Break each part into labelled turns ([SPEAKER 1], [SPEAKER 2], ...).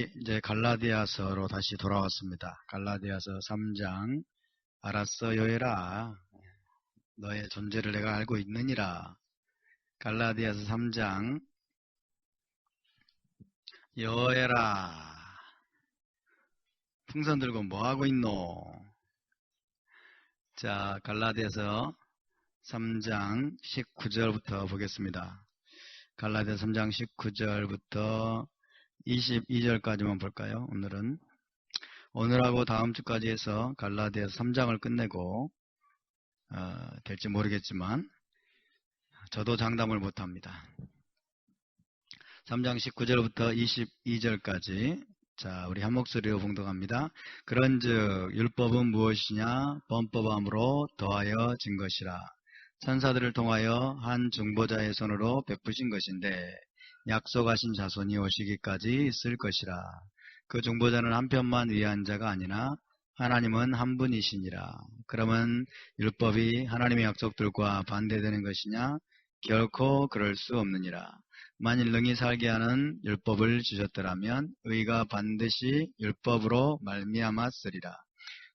[SPEAKER 1] 우리 이제 갈라디아서로 다시 돌아왔습니다. 갈라디아서 3장. 알았어 여해라, 너의 존재를 내가 알고 있느니라. 갈라디아서 3장. 여해라, 풍선 들고 뭐하고 있노? 자, 갈라디아서 3장 19절부터 보겠습니다. 갈라디아서 3장 19절부터 22절까지만 볼까요? 오늘하고 다음 주까지 해서 갈라디아서 3장을 끝내고 될지 모르겠지만 저도 장담을 못합니다. 3장 19절부터 22절까지. 자, 우리 한 목소리로 봉독합니다. 그런즉 율법은 무엇이냐? 범법함으로 더하여 진 것이라. 천사들을 통하여 한 중보자의 손으로 베푸신 것인데 약속하신 자손이 오시기까지 있을 것이라. 그 중보자는 한 편만 위한 자가 아니나 하나님은 한 분이시니라. 그러면 율법이 하나님의 약속들과 반대되는 것이냐? 결코 그럴 수 없느니라. 만일 능히 살게 하는 율법을 주셨더라면 의가 반드시 율법으로 말미암았으리라.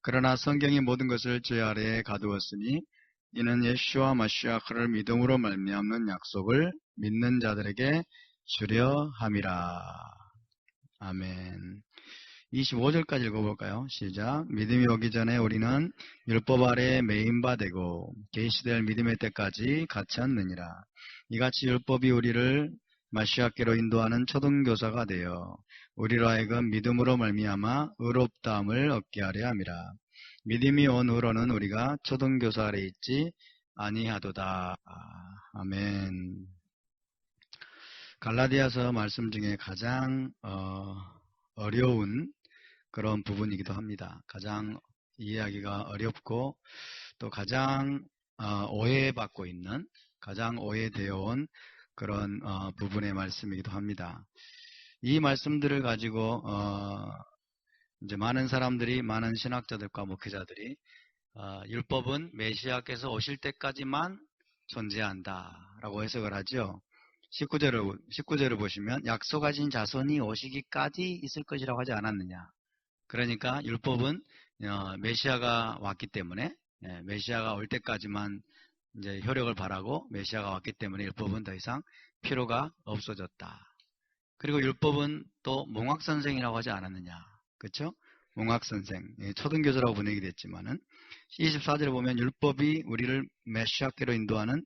[SPEAKER 1] 그러나 성경이 모든 것을 죄 아래에 가두었으니 이는 예수와 마시아를 믿음으로 말미암는 약속을 믿는 자들에게 주려 함이라. 아멘. 25절까지 읽어볼까요? 시작. 믿음이 오기 전에 우리는 율법 아래에 매인 바 되고 계시될 믿음의 때까지 갇혔느니라. 이같이 율법이 우리를 마시아께로 인도하는 초등교사가 되어 우리로 하여금 믿음으로 말미암아 의롭다함을 얻게 하려 함이라. 믿음이 온 후로는 우리가 초등교사 아래 있지 아니하도다. 아멘. 갈라디아서 말씀 중에 가장 어려운 그런 부분이기도 합니다. 가장 이해하기가 어렵고 또 가장 오해받고 있는, 가장 오해되어 온 그런 부분의 말씀이기도 합니다. 이 말씀들을 가지고 이제 많은 사람들이, 많은 신학자들과 목회자들이 율법은 메시아께서 오실 때까지만 존재한다라고 해석을 하죠. 19절을 보시면 약속하신 자손이 오시기까지 있을 것이라고 하지 않았느냐. 그러니까 율법은 메시아가 왔기 때문에, 메시아가 올 때까지만 이제 효력을 발하고 메시아가 왔기 때문에 율법은 더 이상 필요가 없어졌다. 그리고 율법은 또 몽학선생이라고 하지 않았느냐. 그렇죠? 몽학선생, 초등교사라고 번역이 됐지만은 24절에 보면 율법이 우리를 메시아께로 인도하는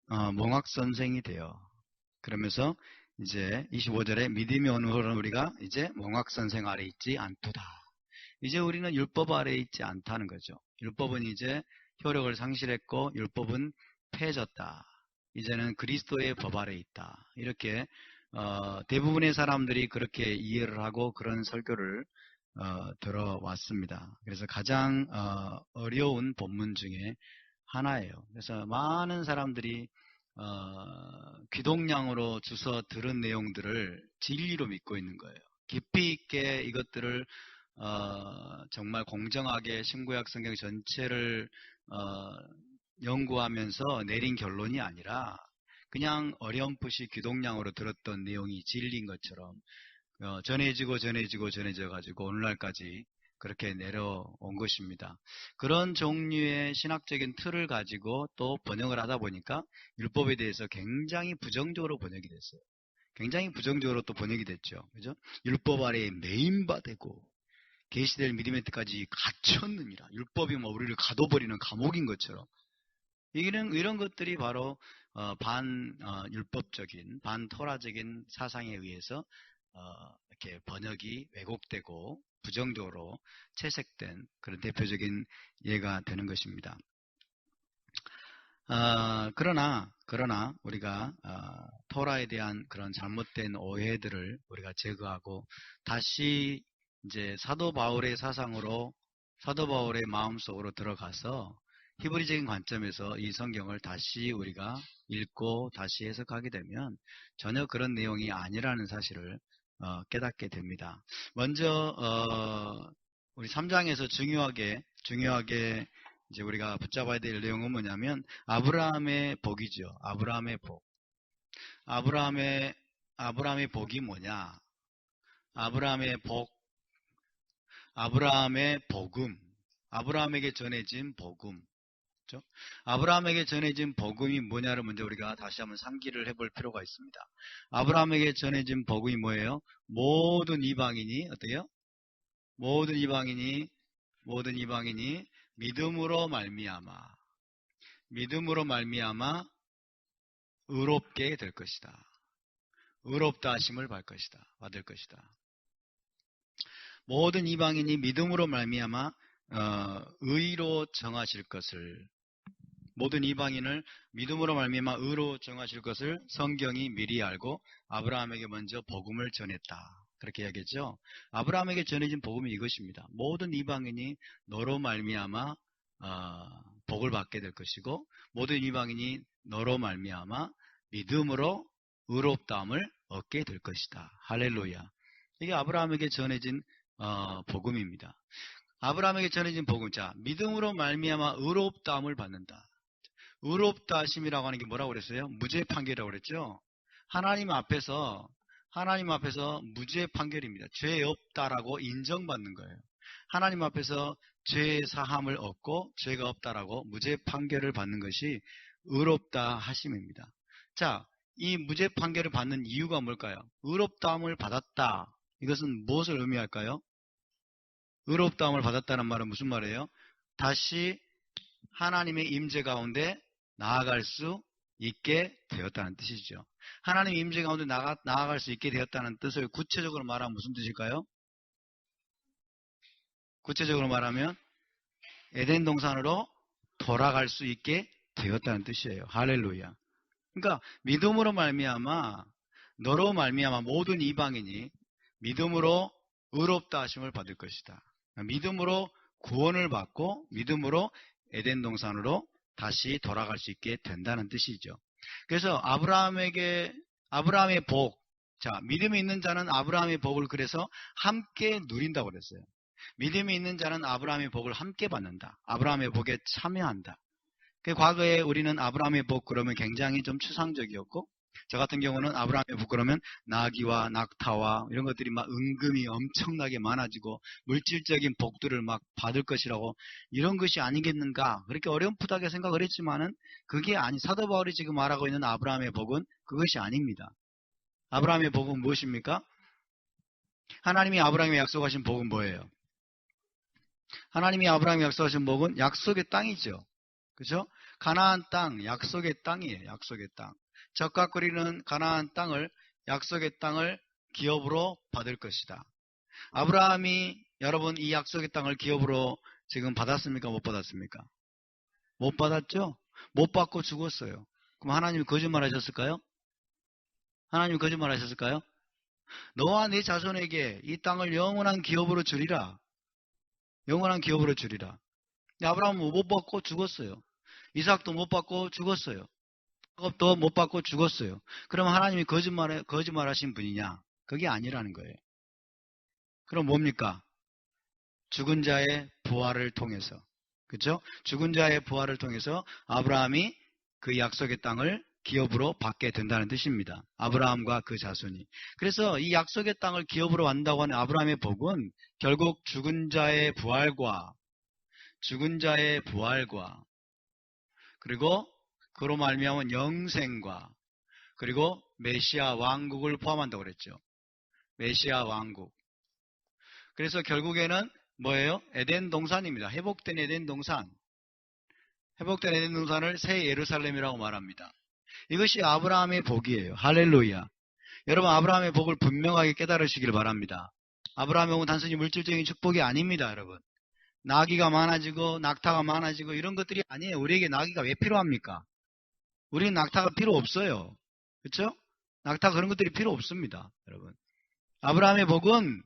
[SPEAKER 1] 몽학선생이 돼요. 그러면서 이제 25절에 믿음이 오는 후로는 우리가 이제 몽학선생 아래 있지 않도다. 이제 우리는 율법 아래 있지 않다는 거죠. 율법은 이제 효력을 상실했고 율법은 폐해졌다. 이제는 그리스도의 법 아래 있다. 이렇게 대부분의 사람들이 그렇게 이해를 하고 그런 설교를 들어왔습니다. 그래서 가장 어려운 본문 중에 하나예요. 그래서 많은 사람들이 귀동냥으로 주워 들은 내용들을 진리로 믿고 있는 거예요. 깊이 있게 이것들을 정말 공정하게 신구약 성경 전체를 연구하면서 내린 결론이 아니라 그냥 어렴풋이 귀동냥으로 들었던 내용이 진리인 것처럼 전해지고 가지고 오늘날까지 그렇게 내려온 것입니다. 그런 종류의 신학적인 틀을 가지고 또 번역을 하다 보니까 율법에 대해서 굉장히 부정적으로 번역이 됐어요. 굉장히 부정적으로 또 번역이 됐죠. 그죠? 율법 아래에 매인바 되고 계시될 믿음의 때까지 갇혔느니라. 율법이 우리를 가둬버리는 감옥인 것처럼. 이런 것들이 바로 반율법적인, 반토라적인 사상에 의해서 이렇게 번역이 왜곡되고 부정적으로 채색된 그런 대표적인 예가 되는 것입니다. 그러나 우리가 토라에 대한 그런 잘못된 오해들을 우리가 제거하고 다시 이제 사도 바울의 사상으로, 사도 바울의 마음속으로 들어가서 히브리적인 관점에서 이 성경을 다시 우리가 읽고 다시 해석하게 되면 전혀 그런 내용이 아니라는 사실을 깨닫게 됩니다. 먼저 우리 3장에서 중요하게 이제 우리가 붙잡아야 될 내용은 뭐냐면 아브라함의 복이죠. 아브라함의 복. 아브라함의 복이 뭐냐? 아브라함의 복, 아브라함의 복음, 아브라함에게 전해진 복음. 그렇죠? 아브라함에게 전해진 복음이 뭐냐를 먼저 우리가 다시 한번 상기를 해볼 필요가 있습니다. 아브라함에게 전해진 복음이 뭐예요? 모든 이방인이 어때요? 모든 이방인이 믿음으로 말미암아 의롭게 될 것이다. 의롭다 하심을 받을 것이다. 모든 이방인이 믿음으로 말미암아 의로 정하실 것을, 모든 이방인을 믿음으로 말미암아 의로 정하실 것을 성경이 미리 알고 아브라함에게 먼저 복음을 전했다. 그렇게 이야기했죠. 아브라함에게 전해진 복음이 이것입니다. 모든 이방인이 너로 말미암아 복을 받게 될 것이고, 모든 이방인이 너로 말미암아 믿음으로 의롭다함을 얻게 될 것이다. 할렐루야. 이게 아브라함에게 전해진 복음입니다. 아브라함에게 전해진 복음. 자, 믿음으로 말미암아 의롭다함을 받는다. 의롭다 하심이라고 하는 게 뭐라고 그랬어요? 무죄 판결이라고 그랬죠? 하나님 앞에서 무죄 판결입니다. 죄 없다라고 인정받는 거예요. 하나님 앞에서 죄 사함을 얻고 죄가 없다라고 무죄 판결을 받는 것이 의롭다 하심입니다. 자, 이 무죄 판결을 받는 이유가 뭘까요? 의롭다함을 받았다. 이것은 무엇을 의미할까요? 의롭다함을 받았다는 말은 무슨 말이에요? 다시 하나님의 임재 가운데 나아갈 수 있게 되었다는 뜻이죠. 하나님의 임재 가운데 나아갈 수 있게 되었다는 뜻을 구체적으로 말하면 무슨 뜻일까요? 구체적으로 말하면 에덴 동산으로 돌아갈 수 있게 되었다는 뜻이에요. 할렐루야. 그러니까 믿음으로 말미암아, 너로 말미암아 모든 이방인이 믿음으로 의롭다 하심을 받을 것이다. 믿음으로 구원을 받고 믿음으로 에덴 동산으로 다시 돌아갈 수 있게 된다는 뜻이죠. 그래서 아브라함의 복, 자, 믿음이 있는 자는 아브라함의 복을 그래서 함께 누린다고 그랬어요. 믿음이 있는 자는 아브라함의 복을 함께 받는다. 아브라함의 복에 참여한다. 과거에 우리는 아브라함의 복 그러면 굉장히 좀 추상적이었고, 저 같은 경우는 아브라함의 복 그러면 나귀와 낙타와 이런 것들이 막 은금이 엄청나게 많아지고 물질적인 복들을 막 받을 것이라고, 이런 것이 아니겠는가, 그렇게 어렴풋하게 생각을 했지만은 그게 사도 바울이 지금 말하고 있는 아브라함의 복은 그것이 아닙니다. 아브라함의 복은 무엇입니까? 하나님이 아브라함에 약속하신 복은 뭐예요? 하나님이 아브라함에 약속하신 복은 약속의 땅이죠. 그죠? 가나안 땅, 약속의 땅이에요. 약속의 땅. 적과 끓이는 가나안 땅을, 약속의 땅을 기업으로 받을 것이다. 아브라함이 여러분 이 약속의 땅을 기업으로 지금 받았습니까? 못 받았습니까? 못 받았죠? 못 받고 죽었어요. 그럼 하나님이 거짓말 하셨을까요? 하나님이 거짓말 하셨을까요? 너와 네 자손에게 이 땅을 영원한 기업으로 주리라. 영원한 기업으로 주리라. 아브라함은 못 받고 죽었어요. 이삭도 못 받고 죽었어요. 야곱도 못 받고 죽었어요. 그럼 하나님이 거짓말하신 분이냐? 그게 아니라는 거예요. 그럼 뭡니까? 죽은 자의 부활을 통해서, 그렇죠? 죽은 자의 부활을 통해서 아브라함이 그 약속의 땅을 기업으로 받게 된다는 뜻입니다. 아브라함과 그 자손이. 그래서 이 약속의 땅을 기업으로 받는다고 하는 아브라함의 복은 결국 죽은 자의 부활과 그리고 그로 말미암은 영생과 그리고 메시아 왕국을 포함한다고 그랬죠. 메시아 왕국. 그래서 결국에는 뭐예요? 에덴 동산입니다. 회복된 에덴 동산. 회복된 에덴 동산을 새 예루살렘이라고 말합니다. 이것이 아브라함의 복이에요. 할렐루야. 여러분, 아브라함의 복을 분명하게 깨달으시길 바랍니다. 아브라함의 복은 단순히 물질적인 축복이 아닙니다, 여러분. 나귀가 많아지고 낙타가 많아지고 이런 것들이 아니에요. 우리에게 나귀가 왜 필요합니까? 우리는 낙타가 필요 없어요. 그렇죠? 낙타 그런 것들이 필요 없습니다, 여러분. 아브라함의 복은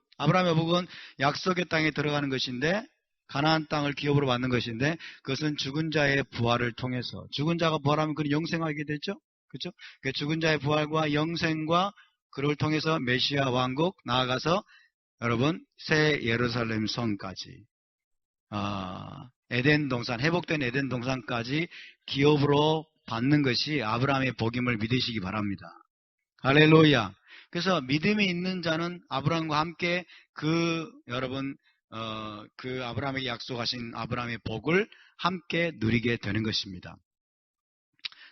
[SPEAKER 1] 약속의 땅에 들어가는 것인데, 가나안 땅을 기업으로 받는 것인데, 그것은 죽은 자의 부활을 통해서, 죽은 자가 부활하면 그는 영생하게 되죠. 그렇죠? 그 죽은 자의 부활과 영생과 그를 통해서 메시아 왕국, 나아가서 여러분 새 예루살렘 성까지, 에덴 동산, 회복된 에덴 동산까지 기업으로 받는 것이 아브라함의 복임을 믿으시기 바랍니다. 할렐루야. 그래서 믿음이 있는 자는 아브라함과 함께 여러분 그 아브라함에게 약속하신 아브라함의 복을 함께 누리게 되는 것입니다.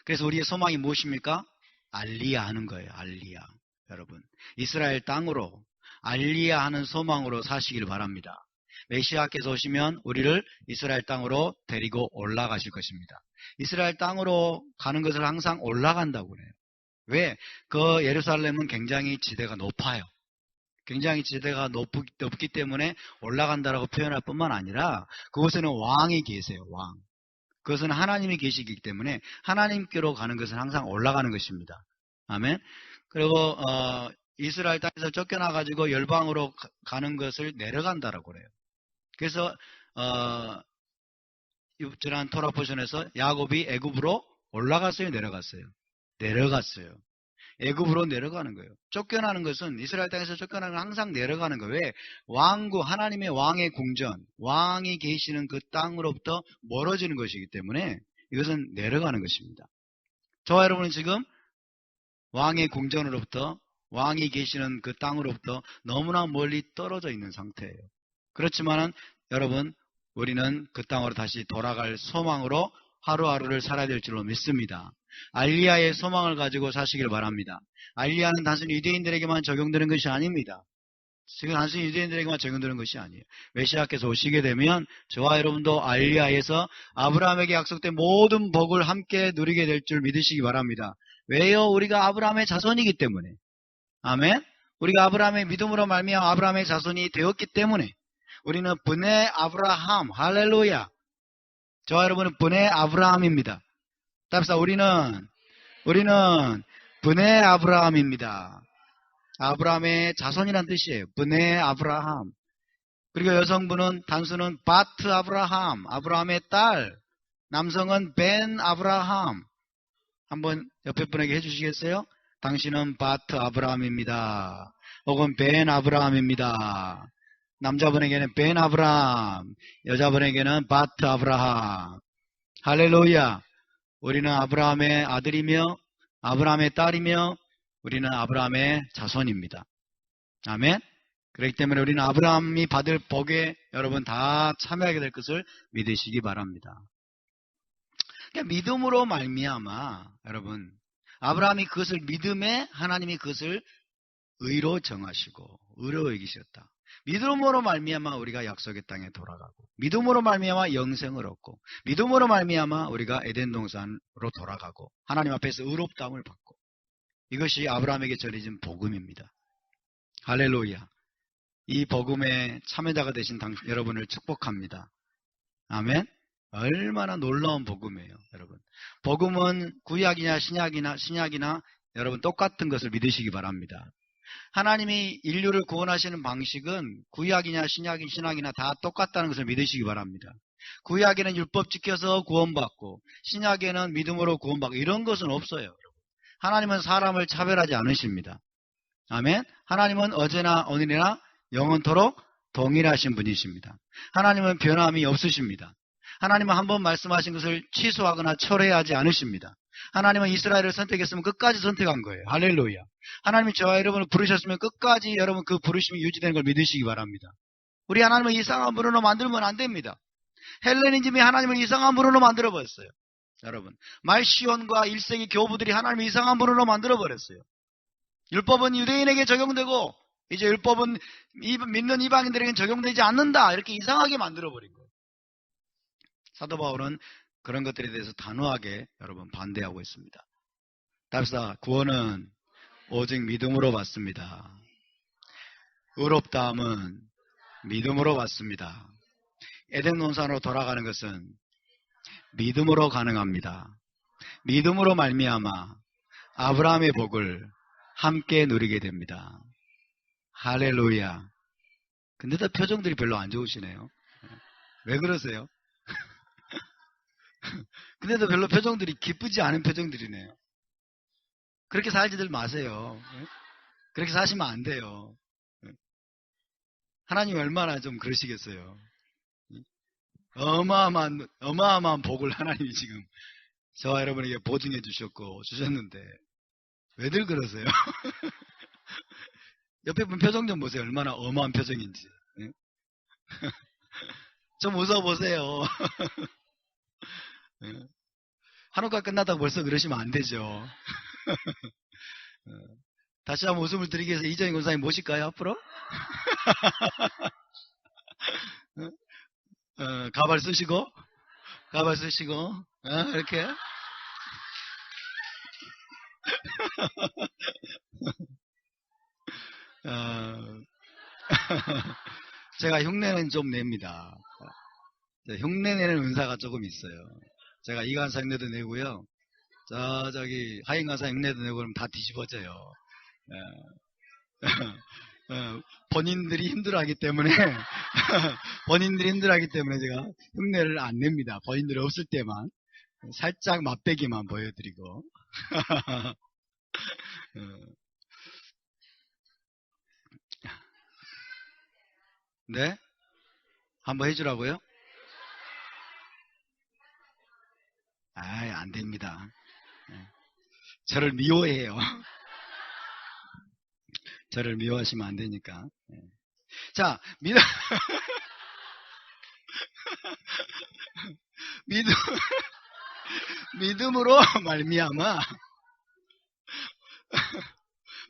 [SPEAKER 1] 그래서 우리의 소망이 무엇입니까? 알리야 하는 거예요. 알리야. 여러분, 이스라엘 땅으로 알리야 하는 소망으로 사시길 바랍니다. 메시아께서 오시면 우리를 이스라엘 땅으로 데리고 올라가실 것입니다. 이스라엘 땅으로 가는 것을 항상 올라간다고 그래요. 왜? 그 예루살렘은 굉장히 지대가 높아요. 굉장히 지대가 높기 때문에 올라간다라고 표현할 뿐만 아니라 그곳에는 왕이 계세요. 왕. 그것은 하나님이 계시기 때문에 하나님께로 가는 것은 항상 올라가는 것입니다. 아멘. 그리고 이스라엘 땅에서 쫓겨나가지고 열방으로 가는 것을 내려간다라고 그래요. 그래서 지난 토라 포션에서 야곱이 애굽으로 올라갔어요, 내려갔어요? 내려갔어요. 애굽으로 내려가는 거예요. 쫓겨나는 것은 이스라엘 땅에서 쫓겨나는 건 항상 내려가는 거예요. 왜? 왕국, 하나님의 왕의 궁전, 왕이 계시는 그 땅으로부터 멀어지는 것이기 때문에 이것은 내려가는 것입니다. 저와 여러분은 지금 왕의 궁전으로부터 왕이 계시는 그 땅으로부터 너무나 멀리 떨어져 있는 상태예요. 그렇지만은 여러분, 우리는 그 땅으로 다시 돌아갈 소망으로 하루하루를 살아야 될 줄로 믿습니다. 알리야의 소망을 가지고 사시길 바랍니다. 알리야는 단순히 유대인들에게만 적용되는 것이 아닙니다. 지금 단순히 유대인들에게만 적용되는 것이 아니에요. 메시아께서 오시게 되면 저와 여러분도 알리야에서 아브라함에게 약속된 모든 복을 함께 누리게 될 줄 믿으시기 바랍니다. 왜요? 우리가 아브라함의 자손이기 때문에. 아멘. 우리가 아브라함의 믿음으로 말미암아 아브라함의 자손이 되었기 때문에 우리는 분의 아브라함. 할렐루야. 저와 여러분은 분의 아브라함입니다. 답사 우리는 분의 아브라함입니다. 아브라함의 자손이란 뜻이에요. 분의 아브라함. 그리고 여성분은 단수는 바트 아브라함, 아브라함의 딸. 남성은 벤 아브라함. 한번 옆에 분에게 해주시겠어요? 당신은 바트 아브라함입니다. 혹은 벤 아브라함입니다. 남자분에게는 벤 아브라함, 여자분에게는 바트 아브라함. 할렐루야. 우리는 아브라함의 아들이며 아브라함의 딸이며 우리는 아브라함의 자손입니다. 아멘. 그렇기 때문에 우리는 아브라함이 받을 복에 여러분 다 참여하게 될 것을 믿으시기 바랍니다. 그러니까 믿음으로 말미암아 여러분 아브라함이 그것을 믿음에 하나님이 그것을 의로 정하시고 의로 여기셨다. 믿음으로 말미암아 우리가 약속의 땅에 돌아가고 믿음으로 말미암아 영생을 얻고 믿음으로 말미암아 우리가 에덴 동산으로 돌아가고 하나님 앞에서 의롭다함을 받고 이것이 아브라함에게 전해진 복음입니다. 할렐루야. 이 복음의 참여자가 되신 여러분을 축복합니다. 아멘. 얼마나 놀라운 복음이에요, 여러분. 복음은 구약이나 신약이나 여러분 똑같은 것을 믿으시기 바랍니다. 하나님이 인류를 구원하시는 방식은 구약이나 신약이나 다 똑같다는 것을 믿으시기 바랍니다. 구약에는 율법 지켜서 구원받고 신약에는 믿음으로 구원받고 이런 것은 없어요. 하나님은 사람을 차별하지 않으십니다. 아멘. 하나님은 어제나 오늘이나 영원토록 동일하신 분이십니다. 하나님은 변함이 없으십니다. 하나님은 한번 말씀하신 것을 취소하거나 철회하지 않으십니다. 하나님은 이스라엘을 선택했으면 끝까지 선택한 거예요. 할렐루야. 하나님이 저와 여러분을 부르셨으면 끝까지 여러분 그 부르심이 유지되는 걸 믿으시기 바랍니다. 우리 하나님을 이상한 분으로 만들면 안 됩니다. 헬레니즘이 하나님을 이상한 분으로 만들어버렸어요. 여러분, 말시온과 일세기 교부들이 하나님을 이상한 분으로 만들어버렸어요. 율법은 유대인에게 적용되고 이제 율법은 믿는 이방인들에게는 적용되지 않는다. 이렇게 이상하게 만들어버린 거예요. 사도 바울은 그런 것들에 대해서 단호하게 여러분 반대하고 있습니다. 답사 구원은 오직 믿음으로 받습니다. 의롭다함은 믿음으로 받습니다. 에덴 동산으로 돌아가는 것은 믿음으로 가능합니다. 믿음으로 말미암아 아브라함의 복을 함께 누리게 됩니다. 할렐루야. 근데도 표정들이 별로 안 좋으시네요. 왜 그러세요? 근데도 별로 표정들이 기쁘지 않은 표정들이네요. 그렇게 살지들 마세요. 그렇게 사시면 안 돼요. 하나님이 얼마나 좀 그러시겠어요. 어마어마한 복을 하나님이 지금 저와 여러분에게 보증해 주셨고 주셨는데 왜들 그러세요? 옆에 분 표정 좀 보세요. 얼마나 엄한 표정인지. 예? 좀 웃어보세요. 예? 한옥가 끝났다고 벌써 그러시면 안 되죠. 다시 한번 웃음을 드리기 위해서 이정희 권사님 모실까요, 앞으로? 가발 쓰시고, 이렇게. 어, 제가 흉내는 좀 냅니다. 흉내 내는 은사가 조금 있어요. 제가 이 간사 흉내도 내고요. 저기 하인 간사 흉내도 내고 그러면 다 뒤집어져요. 본인들이 힘들어하기 때문에 제가 흉내를 안 냅니다. 본인들이 없을 때만 살짝 맛배기만 보여드리고. 네? 한번 해주라고요? 안 됩니다. 저를 미워해요. 저를 미워하시면 안 되니까. 자,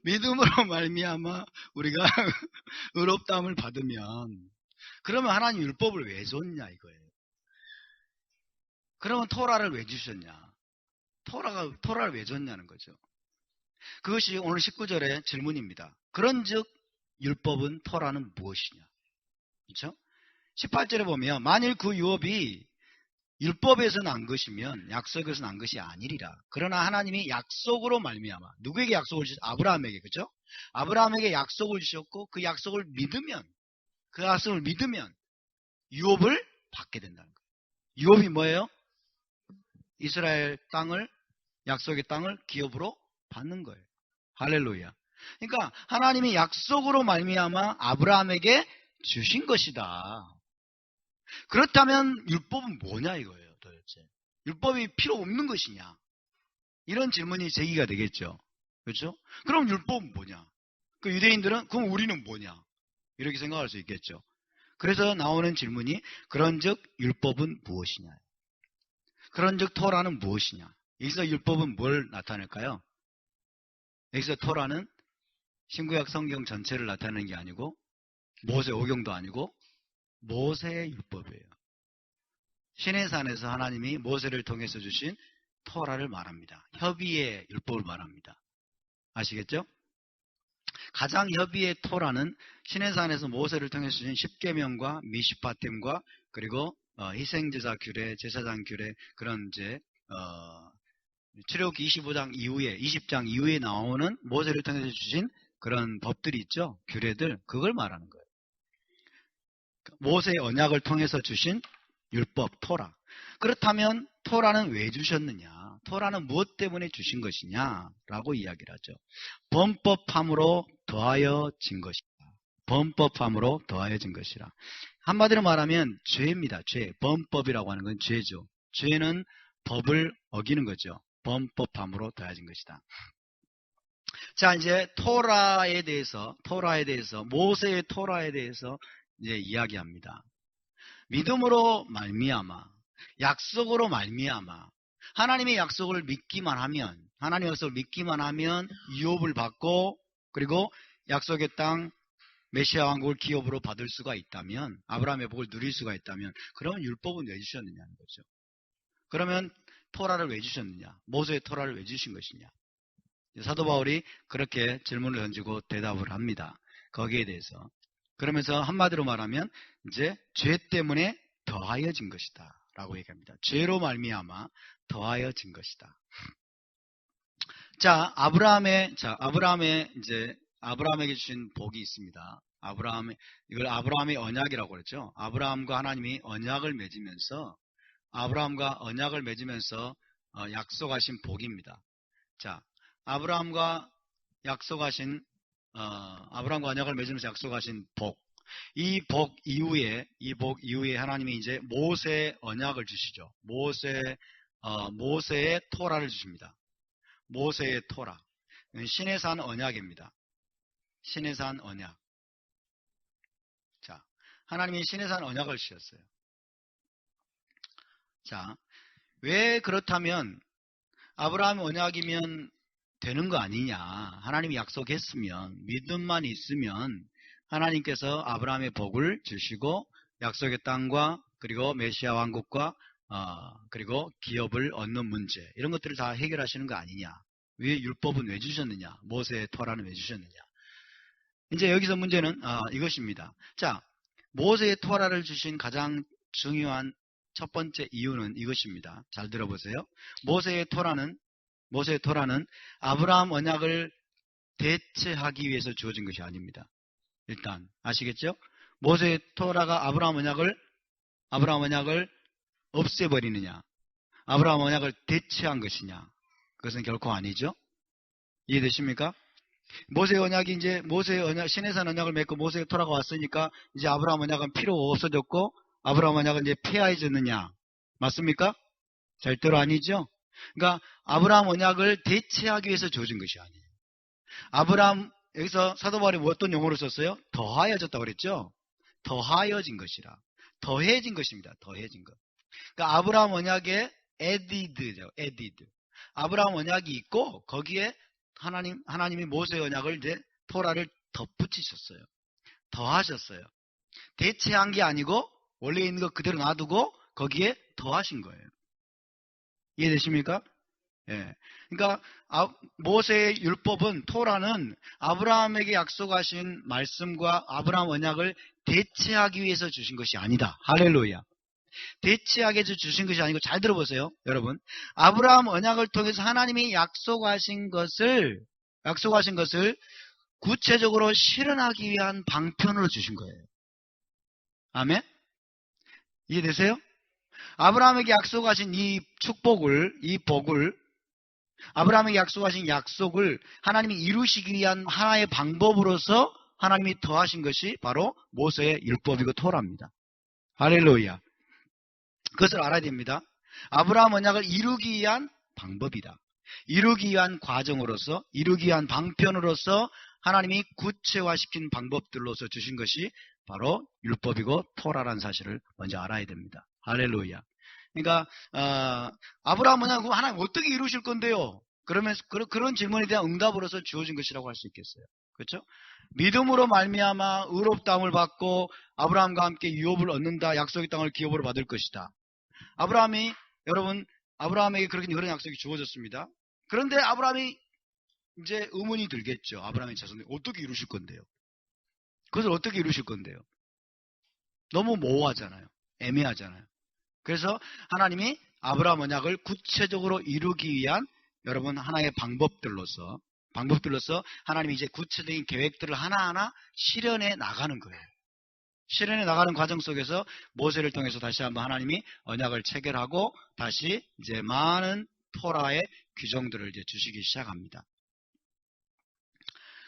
[SPEAKER 1] 믿음으로 말미암아 우리가 의롭다함을 받으면, 그러면 하나님 율법을 왜 줬냐 이거예요. 그러면 토라를 왜 주셨냐? 토라를 왜 줬냐는 거죠. 그것이 오늘 19절의 질문입니다. 그런즉 율법은 토라는 무엇이냐? 그렇죠? 18절에 보면 만일 그 유업이 율법에서 난 것이면 약속에서 난 것이 아니리라. 그러나 하나님이 약속으로 말미암아 누구에게 약속을 주셨죠? 아브라함에게. 그렇죠? 아브라함에게 약속을 주셨고 그 약속을 믿으면 유업을 받게 된다는 거예요. 유업이 뭐예요? 이스라엘 땅을, 약속의 땅을 기업으로 받는 거예요. 할렐루야. 그러니까 하나님이 약속으로 말미암아 아브라함에게 주신 것이다. 그렇다면 율법은 뭐냐 이거예요, 도대체. 율법이 필요 없는 것이냐? 이런 질문이 제기가 되겠죠. 그렇죠? 그럼 율법은 뭐냐? 그 유대인들은 그럼 우리는 뭐냐? 이렇게 생각할 수 있겠죠. 그래서 나오는 질문이 그런즉 율법은 무엇이냐? 그런즉 토라는 무엇이냐? 여기서 율법은 뭘 나타낼까요? 여기서 토라는 신구약 성경 전체를 나타내는 게 아니고 모세 오경도 아니고 모세의 율법이에요. 시내산에서 하나님이 모세를 통해서 주신 토라를 말합니다. 협의의 율법을 말합니다. 아시겠죠? 가장 협의의 토라는 시내산에서 모세를 통해서 주신 십계명과 미시파템과 그리고 희생제사 규례, 제사장 규례, 그런 이제 출애굽기 25장 이후에 20장 이후에 나오는 모세를 통해서 주신 그런 법들이 있죠. 규례들, 그걸 말하는 거예요. 모세의 언약을 통해서 주신 율법, 토라. 그렇다면 토라는 왜 주셨느냐? 토라는 무엇 때문에 주신 것이냐? 라고 이야기를 하죠. 범법함으로 더하여 진 것이다. 범법함으로 더하여 진 것이라. 한마디로 말하면 죄입니다. 죄. 범법이라고 하는 건 죄죠. 죄는 법을 어기는 거죠. 범법함으로 더해진 것이다. 자, 이제 토라에 대해서 모세의 토라에 대해서 이제 이야기합니다. 믿음으로 말미암아, 약속으로 말미암아, 하나님의 약속을 믿기만 하면 유업을 받고 그리고 약속의 땅 메시아 왕국을 기업으로 받을 수가 있다면, 아브라함의 복을 누릴 수가 있다면, 그러면 율법은 왜 주셨느냐는 거죠. 그러면 토라를 왜 주셨느냐? 모세의 토라를 왜 주신 것이냐? 사도 바울이 그렇게 질문을 던지고 대답을 합니다. 거기에 대해서. 그러면서 한마디로 말하면 이제 죄 때문에 더하여진 것이다 라고 얘기합니다. 죄로 말미암아 더하여진 것이다. 자, 아브라함에게 주신 복이 있습니다. 이걸 아브라함의 언약이라고 그랬죠. 아브라함과 하나님이 언약을 맺으면서 약속하신 복입니다. 자, 아브라함과 언약을 맺으면서 약속하신 복. 이 복 이후에 하나님이 이제 모세의 언약을 주시죠. 모세의 토라를 주십니다. 모세의 토라. 시내산 언약입니다. 시내산 언약. 자, 하나님이 시내산 언약을 주셨어요. 자, 왜 그렇다면 아브라함 언약이면 되는 거 아니냐? 하나님이 약속했으면, 믿음만 있으면 하나님께서 아브라함의 복을 주시고 약속의 땅과 그리고 메시아 왕국과 그리고 기업을 얻는 문제, 이런 것들을 다 해결하시는 거 아니냐? 왜 율법은 왜 주셨느냐? 모세의 토라는 왜 주셨느냐? 이제 여기서 문제는 이것입니다. 자, 모세의 토라를 주신 가장 중요한 첫 번째 이유는 이것입니다. 잘 들어보세요. 모세의 토라는 아브라함 언약을 대체하기 위해서 주어진 것이 아닙니다. 일단 아시겠죠? 모세의 토라가 아브라함 언약을 없애버리느냐, 아브라함 언약을 대체한 것이냐, 그것은 결코 아니죠. 이해되십니까? 모세의 언약이 이제 시내산 언약을 맺고 모세의 토라가 왔으니까 이제 아브라함 언약은 필요 없어졌고 아브라함 언약은 이제 폐하해졌느냐, 맞습니까? 절대로 아니죠. 그러니까 아브라함 언약을 대체하기 위해서 주어진 것이 아니에요. 아브라함, 여기서 사도 바울이 어떤 용어를 썼어요? 더하여졌다고 그랬죠? 더하여진 것이라. 더해진 것입니다. 더해진 것. 그러니까 아브라함 언약에 added죠. added. 아브라함 언약이 있고 거기에 하나님이 모세 언약을 이제 토라를 덧붙이셨어요. 더하셨어요. 대체한 게 아니고 원래 있는 거 그대로 놔두고 거기에 더하신 거예요. 이해되십니까? 예. 그러니까 모세의 율법은, 토라는 아브라함에게 약속하신 말씀과 아브라함 언약을 대체하기 위해서 주신 것이 아니다. 할렐루야. 대체하기 위해서 주신 것이 아니고, 잘 들어보세요, 여러분. 아브라함 언약을 통해서 하나님이 약속하신 것을 구체적으로 실현하기 위한 방편으로 주신 거예요. 아멘? 이해되세요? 아브라함에게 약속하신 이 축복을, 이 복을, 아브라함에게 약속하신 약속을 하나님이 이루시기 위한 하나의 방법으로서 하나님이 더하신 것이 바로 모세의 율법이고 토라입니다. 할렐루야. 그것을 알아야 됩니다. 아브라함 언약을 이루기 위한 방법이다. 이루기 위한 과정으로서, 이루기 위한 방편으로서 하나님이 구체화시킨 방법들로서 주신 것이 바로 율법이고 토라라는 사실을 먼저 알아야 됩니다. 할렐루야. 그러니까 아브라함 언약 하나님 어떻게 이루실 건데요? 그러면 그런 질문에 대한 응답으로서 주어진 것이라고 할 수 있겠어요. 그렇죠? 믿음으로 말미암아 의롭다함을 받고 아브라함과 함께 유업을 얻는다. 약속의 땅을 기업으로 받을 것이다. 아브라함에게 그런 약속이 주어졌습니다. 그런데 아브라함이 이제 의문이 들겠죠. 아브라함의 자손들 어떻게 이루실 건데요? 그것을 어떻게 이루실 건데요? 너무 모호하잖아요. 애매하잖아요. 그래서 하나님이 아브라함 언약을 구체적으로 이루기 위한 여러분 하나의 방법들로서 하나님이 이제 구체적인 계획들을 하나하나 실현해 나가는 거예요. 실현해 나가는 과정 속에서 모세를 통해서 다시 한번 하나님이 언약을 체결하고 다시 이제 많은 토라의 규정들을 이제 주시기 시작합니다.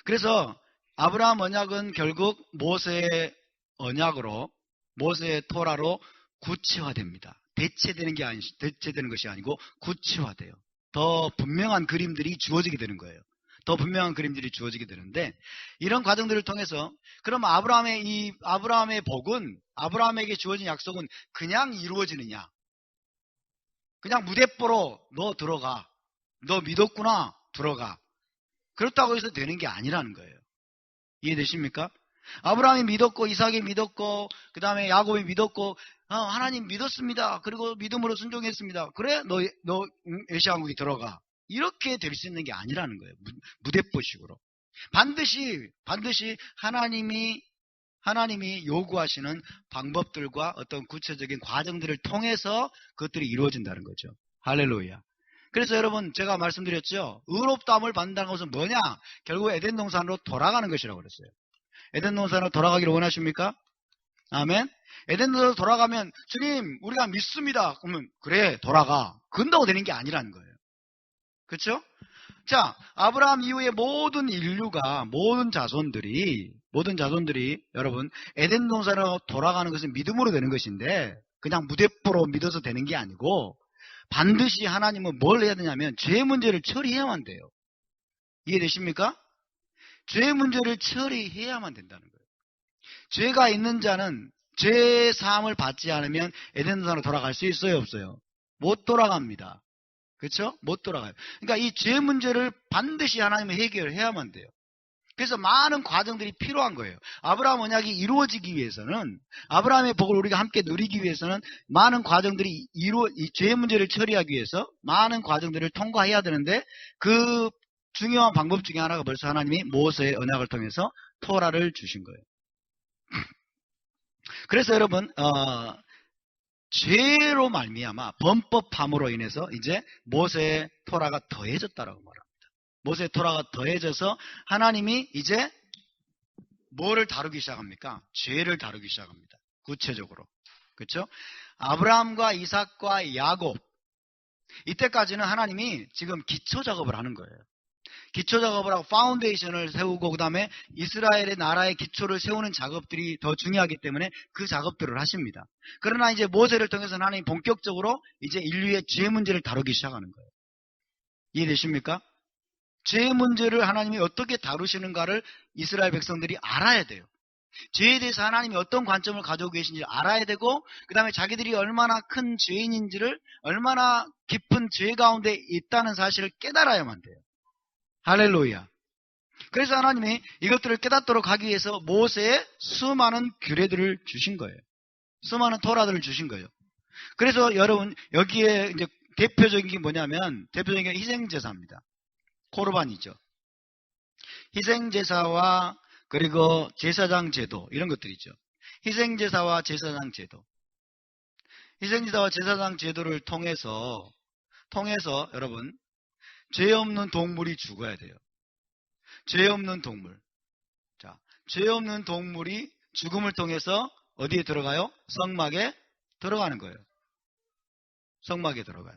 [SPEAKER 1] 그래서 아브라함 언약은 결국 모세의 언약으로, 모세의 토라로 구체화됩니다. 대체되는 것이 아니고 구체화돼요. 더 분명한 그림들이 주어지게 되는 거예요. 더 분명한 그림들이 주어지게 되는데, 이런 과정들을 통해서 그럼 아브라함의 복은, 아브라함에게 주어진 약속은 그냥 이루어지느냐? 그냥 무대뽀로 너 들어가, 너 믿었구나, 들어가. 그렇다고 해서 되는 게 아니라는 거예요. 이해되십니까? 아브라함이 믿었고 이삭이 믿었고 그 다음에 야곱이 믿었고 하나님 믿었습니다. 그리고 믿음으로 순종했습니다. 그래 너 메시아 왕국에 들어가. 이렇게 될 수 있는 게 아니라는 거예요. 무대뽀식으로. 반드시 하나님이 요구하시는 방법들과 어떤 구체적인 과정들을 통해서 그것들이 이루어진다는 거죠. 할렐루야. 그래서 여러분 제가 말씀드렸죠. 의롭다함을 받는다는 것은 뭐냐? 결국 에덴 동산으로 돌아가는 것이라고 그랬어요. 에덴 동산으로 돌아가기를 원하십니까? 아멘. 에덴 동산으로 돌아가면 주님 우리가 믿습니다. 그러면 그래 돌아가. 그런다고 되는 게 아니라는 거예요. 그렇죠? 자, 아브라함 이후에 모든 인류가, 모든 자손들이 여러분 에덴 동산으로 돌아가는 것은 믿음으로 되는 것인데 그냥 무대뽀로 믿어서 되는 게 아니고 반드시 하나님은 뭘 해야 되냐면 죄 문제를 처리해야만 돼요. 이해되십니까? 죄 문제를 처리해야만 된다는 거예요. 죄가 있는 자는 죄 사함을 받지 않으면 에덴 동산으로 돌아갈 수 있어요, 없어요? 못 돌아갑니다. 그렇죠? 못 돌아가요. 그러니까 이 죄 문제를 반드시 하나님이 해결해야만 돼요. 그래서 많은 과정들이 필요한 거예요. 아브라함 언약이 이루어지기 위해서는, 아브라함의 복을 우리가 함께 누리기 위해서는 많은 과정들이 이 죄 문제를 처리하기 위해서 많은 과정들을 통과해야 되는데, 그 중요한 방법 중에 하나가 벌써 하나님이 모세의 언약을 통해서 토라를 주신 거예요. 그래서 여러분, 죄로 말미암아 범법함으로 인해서 이제 모세의 토라가 더해졌다라고 말합니다. 모세의 토라가 더해져서 하나님이 이제 뭐를 다루기 시작합니까? 죄를 다루기 시작합니다. 구체적으로. 그렇죠? 아브라함과 이삭과 야곱, 이때까지는 하나님이 지금 기초 작업을 하는 거예요. 기초 작업을 하고 파운데이션을 세우고, 그 다음에 이스라엘의 나라의 기초를 세우는 작업들이 더 중요하기 때문에 그 작업들을 하십니다. 그러나 이제 모세를 통해서는 하나님이 본격적으로 이제 인류의 죄 문제를 다루기 시작하는 거예요. 이해되십니까? 죄 문제를 하나님이 어떻게 다루시는가를 이스라엘 백성들이 알아야 돼요. 죄에 대해서 하나님이 어떤 관점을 가지고 계신지 알아야 되고, 그 다음에 자기들이 얼마나 큰 죄인인지를, 얼마나 깊은 죄 가운데 있다는 사실을 깨달아야만 돼요. 할렐루야. 그래서 하나님이 이것들을 깨닫도록 하기 위해서 모세에 수많은 규례들을 주신 거예요. 수많은 토라들을 주신 거예요. 그래서 여러분, 여기에 이제 대표적인 게 뭐냐면, 대표적인 게 희생제사입니다. 코르반이죠. 희생제사와 그리고 제사장 제도, 이런 것들이죠. 희생제사와 제사장 제도. 희생제사와 제사장 제도를 통해서 여러분, 죄 없는 동물이 죽어야 돼요. 죄 없는 동물. 자, 죄 없는 동물이 죽음을 통해서 어디에 들어가요? 성막에 들어가는 거예요. 성막에 들어가요.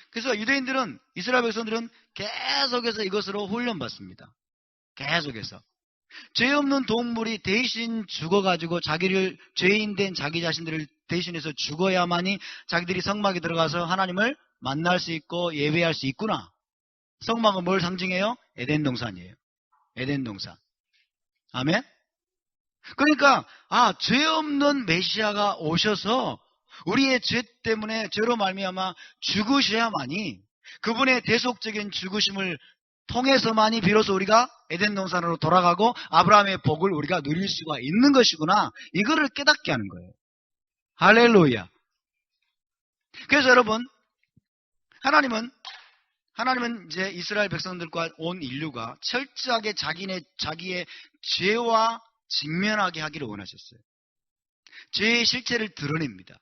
[SPEAKER 1] 그래서 유대인들은, 이스라엘 백성들은 계속해서 이것으로 훈련받습니다. 계속해서. 죄 없는 동물이 대신 죽어가지고 자기를, 죄인 된 자기 자신들을 대신해서 죽어야만이 자기들이 성막에 들어가서 하나님을 만날 수 있고 예배할 수 있구나. 성막은 뭘 상징해요? 에덴 동산이에요. 에덴 동산. 아멘? 그러니까, 죄 없는 메시아가 오셔서 우리의 죄 때문에, 죄로 말미암아 죽으셔야만이, 그분의 대속적인 죽으심을 통해서만이 비로소 우리가 에덴 동산으로 돌아가고 아브라함의 복을 우리가 누릴 수가 있는 것이구나. 이거를 깨닫게 하는 거예요. 할렐루야. 그래서 여러분, 하나님은 이제 이스라엘 백성들과 온 인류가 철저하게 자기의 죄와 직면하게 하기를 원하셨어요. 죄의 실체를 드러냅니다.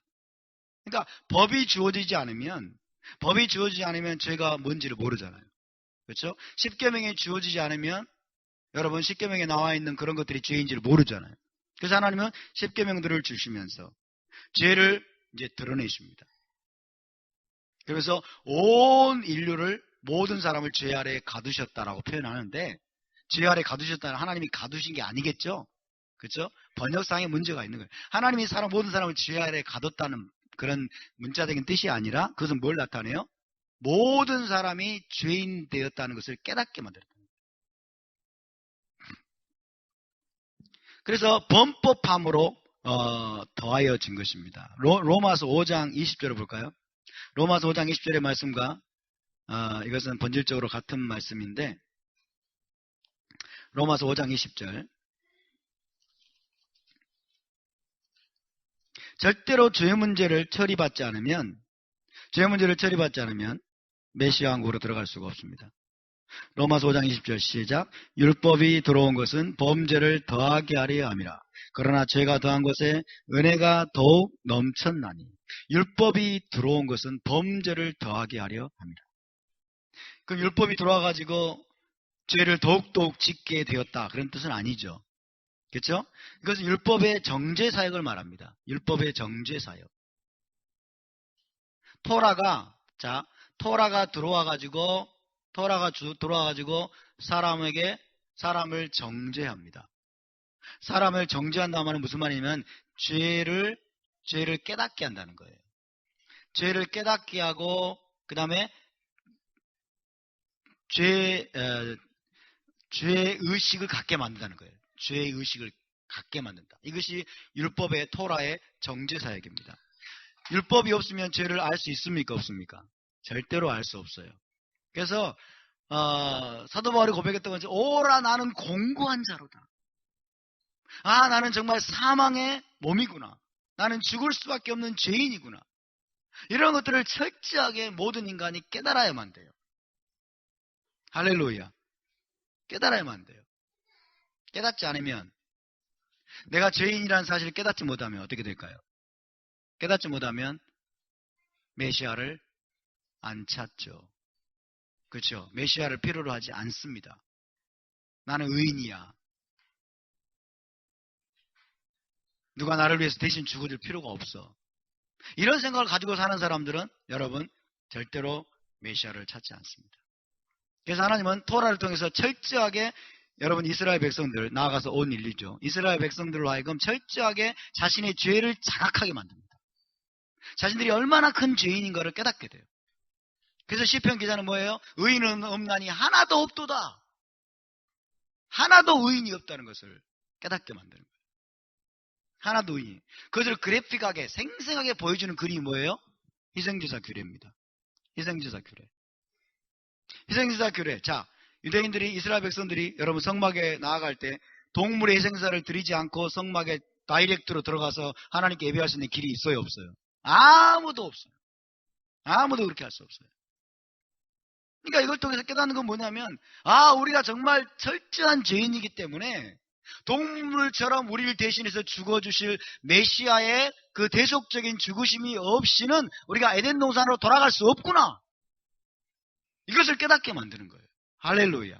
[SPEAKER 1] 그러니까 법이 주어지지 않으면 죄가 뭔지를 모르잖아요. 그렇죠? 십계명이 주어지지 않으면, 여러분, 십계명에 나와 있는 그런 것들이 죄인지를 모르잖아요. 그래서 하나님은 십계명들을 주시면서 죄를 이제 드러내십니다. 그래서 온 인류를, 모든 사람을 죄 아래에 가두셨다라고 표현하는데, 죄 아래에 가두셨다는, 하나님이 가두신 게 아니겠죠? 그렇죠? 번역상에 문제가 있는 거예요. 하나님이 모든 사람을 죄 아래에 가뒀다는 그런 문자적인 뜻이 아니라, 그것은 뭘 나타내요? 모든 사람이 죄인 되었다는 것을 깨닫게 만들었다. 그래서 범법함으로 더하여진 것입니다. 로마서 5장 20절을 볼까요? 로마서 5장 20절의 말씀과 이것은 본질적으로 같은 말씀인데, 로마서 5장 20절. 절대로 죄 문제를 처리받지 않으면 메시아 왕국으로 들어갈 수가 없습니다. 로마서 5장 20절 시작. 율법이 들어온 것은 범죄를 더하게 하려 함이라. 그러나 죄가 더한 것에 은혜가 더욱 넘쳤나니. 율법이 들어온 것은 범죄를 더하게 하려 합니다. 그럼 율법이 들어와가지고 죄를 더욱더욱 짓게 되었다, 그런 뜻은 아니죠. 그렇죠? 이것은 율법의 정죄 사역을 말합니다. 율법의 정죄 사역. 토라가 들어와가지고 사람을 정죄합니다. 사람을 정죄한다는 말은 무슨 말이냐면 죄를 깨닫게 한다는 거예요. 죄를 깨닫게 하고, 그 다음에 죄의 의식을 갖게 만든다는 거예요. 죄의 의식을 갖게 만든다. 이것이 율법의 토라의 정죄사역입니다. 율법이 없으면 죄를 알 수 있습니까? 없습니까? 절대로 알 수 없어요. 그래서 사도 바울이 고백했던 것이 오라 나는 공고한 자로다. 아, 나는 정말 사망의 몸이구나. 나는 죽을 수밖에 없는 죄인이구나. 이런 것들을 철저하게 모든 인간이 깨달아야만 돼요. 할렐루야. 깨달아야만 돼요. 깨닫지 않으면, 내가 죄인이라는 사실을 깨닫지 못하면 어떻게 될까요? 깨닫지 못하면 메시아를 안 찾죠. 그렇죠? 메시아를 필요로 하지 않습니다. 나는 의인이야. 누가 나를 위해서 대신 죽어줄 필요가 없어. 이런 생각을 가지고 사는 사람들은 여러분 절대로 메시아를 찾지 않습니다. 그래서 하나님은 토라를 통해서 철저하게 여러분 이스라엘 백성들, 나아가서 온 인류죠. 이스라엘 백성들로 하여금 철저하게 자신의 죄를 자각하게 만듭니다. 자신들이 얼마나 큰 죄인인가를 깨닫게 돼요. 그래서 시편 기자는 뭐예요? 의인은 없나니 하나도 없도다. 하나도 의인이 없다는 것을 깨닫게 만드는 거예요. 하나도 의인. 그것을 그래픽하게 생생하게 보여주는 그림이 뭐예요? 희생제사 규례입니다. 희생제사 규례. 희생제사 규례. 자, 유대인들이, 이스라엘 백성들이 여러분 성막에 나아갈 때 동물의 희생사를 드리지 않고 성막에 다이렉트로 들어가서 하나님께 예배할 수 있는 길이 있어요, 없어요? 아무도 없어요. 아무도 그렇게 할 수 없어요. 그러니까 이걸 통해서 깨닫는 건 뭐냐면, 아, 우리가 정말 철저한 죄인이기 때문에 동물처럼 우리를 대신해서 죽어주실 메시아의 그 대속적인 죽으심이 없이는 우리가 에덴 동산으로 돌아갈 수 없구나. 이것을 깨닫게 만드는 거예요. 할렐루야.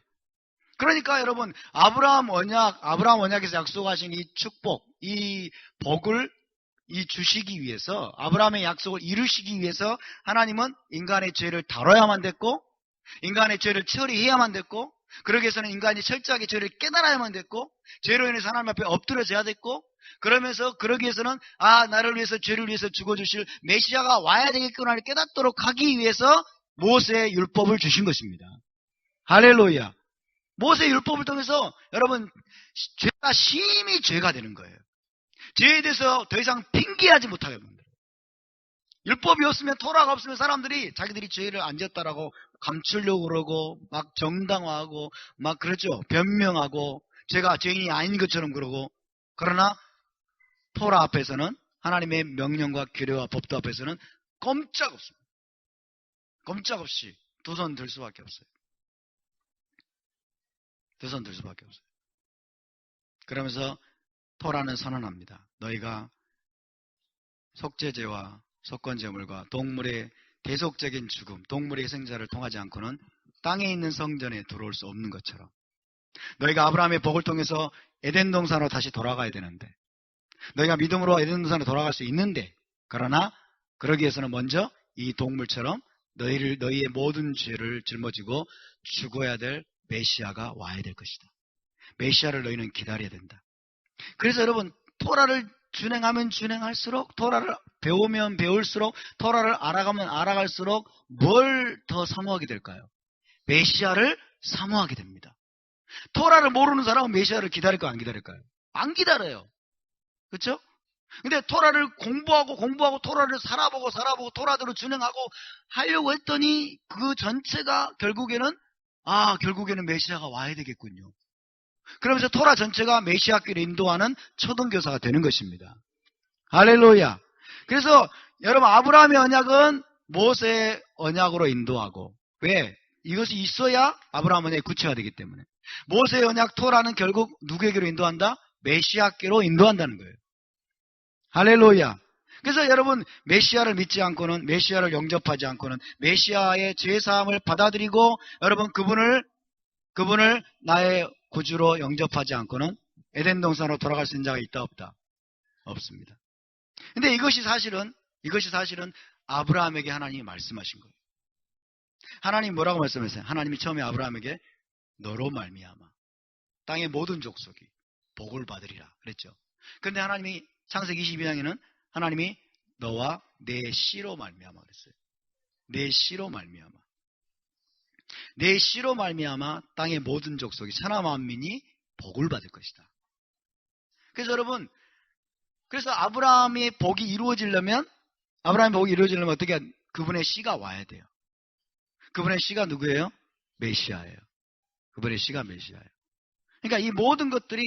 [SPEAKER 1] 그러니까 여러분, 아브라함 언약에서 약속하신 이 축복, 이 복을 주시기 위해서, 아브라함의 약속을 이루시기 위해서 하나님은 인간의 죄를 다뤄야만 됐고, 인간의 죄를 처리해야만 됐고, 그러기 위해서는 인간이 철저하게 죄를 깨달아야만 됐고, 죄로 인해서 하나님 앞에 엎드려져야 됐고, 그러기 위해서는 나를 위해서, 죄를 위해서 죽어주실 메시아가 와야 되겠구나를 깨닫도록 하기 위해서 모세의 율법을 주신 것입니다. 할렐루야. 모세의 율법을 통해서 여러분 죄가 심히 죄가 되는 거예요. 죄에 대해서 더 이상 핑계하지 못하게 만들어요. 율법이 없으면, 토라가 없으면 사람들이 자기들이 죄를 안 지었다라고 감추려고 그러고 막 정당화하고 막 그렇죠. 변명하고 제가 죄인이 아닌 것처럼 그러고, 그러나 토라 앞에서는, 하나님의 명령과 규례와 법도 앞에서는 꼼짝없습니다. 꼼짝없이 두 손 들 수밖에 없어요. 두 손 들 수밖에 없어요. 그러면서 토라는 선언합니다. 너희가 속죄제와 속건제물과 동물의 대속적인 죽음, 동물의 희생자를 통하지 않고는 땅에 있는 성전에 들어올 수 없는 것처럼, 너희가 아브라함의 복을 통해서 에덴 동산으로 다시 돌아가야 되는데, 너희가 믿음으로 에덴 동산으로 돌아갈 수 있는데, 그러나 그러기 위해서는 먼저 이 동물처럼 너희의 모든 죄를 짊어지고 죽어야 될 메시아가 와야 될 것이다. 메시아를 너희는 기다려야 된다. 그래서 여러분, 토라를 준행하면 준행할수록, 토라를 배우면 배울수록, 토라를 알아가면 알아갈수록 뭘 더 사모하게 될까요? 메시아를 사모하게 됩니다. 토라를 모르는 사람은 메시아를 기다릴까요? 안 기다릴까요? 안 기다려요. 그렇죠? 근데 토라를 공부하고 토라를 살아보고 토라대로 준행하고 하려고 했더니 그 전체가 결국에는 메시아가 와야 되겠군요. 그러면서 토라 전체가 메시아끼리 인도하는 초등교사가 되는 것입니다. 할렐루야. 그래서 여러분, 아브라함의 언약은 모세의 언약으로 인도하고, 왜? 이것이 있어야 아브라함 언약이 구체화되기 때문에. 모세의 언약 토라는 결국 누구에게로 인도한다? 메시아께로 인도한다는 거예요. 할렐루야. 그래서 여러분, 메시아를 믿지 않고는, 메시아를 영접하지 않고는, 메시아의 죄사함을 받아들이고 여러분 그분을 나의 구주로 영접하지 않고는 에덴 동산으로 돌아갈 수 있는 자가 있다 없다? 없습니다. 근데 이것이 사실은 아브라함에게 하나님이 말씀하신 거예요. 하나님이 뭐라고 말씀하셨어요? 하나님이 처음에 아브라함에게 너로 말미암아 땅의 모든 족속이 복을 받으리라 그랬죠. 그런데 하나님이 창세기 22장에는 하나님이 너와 내 씨로 말미암아 그랬어요. 내 씨로 말미암아. 내 씨로 말미암아 땅의 모든 족속이 천하 만민이 복을 받을 것이다. 그래서 여러분, 그래서 아브라함의 복이 이루어지려면 어떻게 그분의 씨가 와야 돼요. 그분의 씨가 누구예요? 메시아예요. 그분의 씨가 메시아예요. 그러니까 이 모든 것들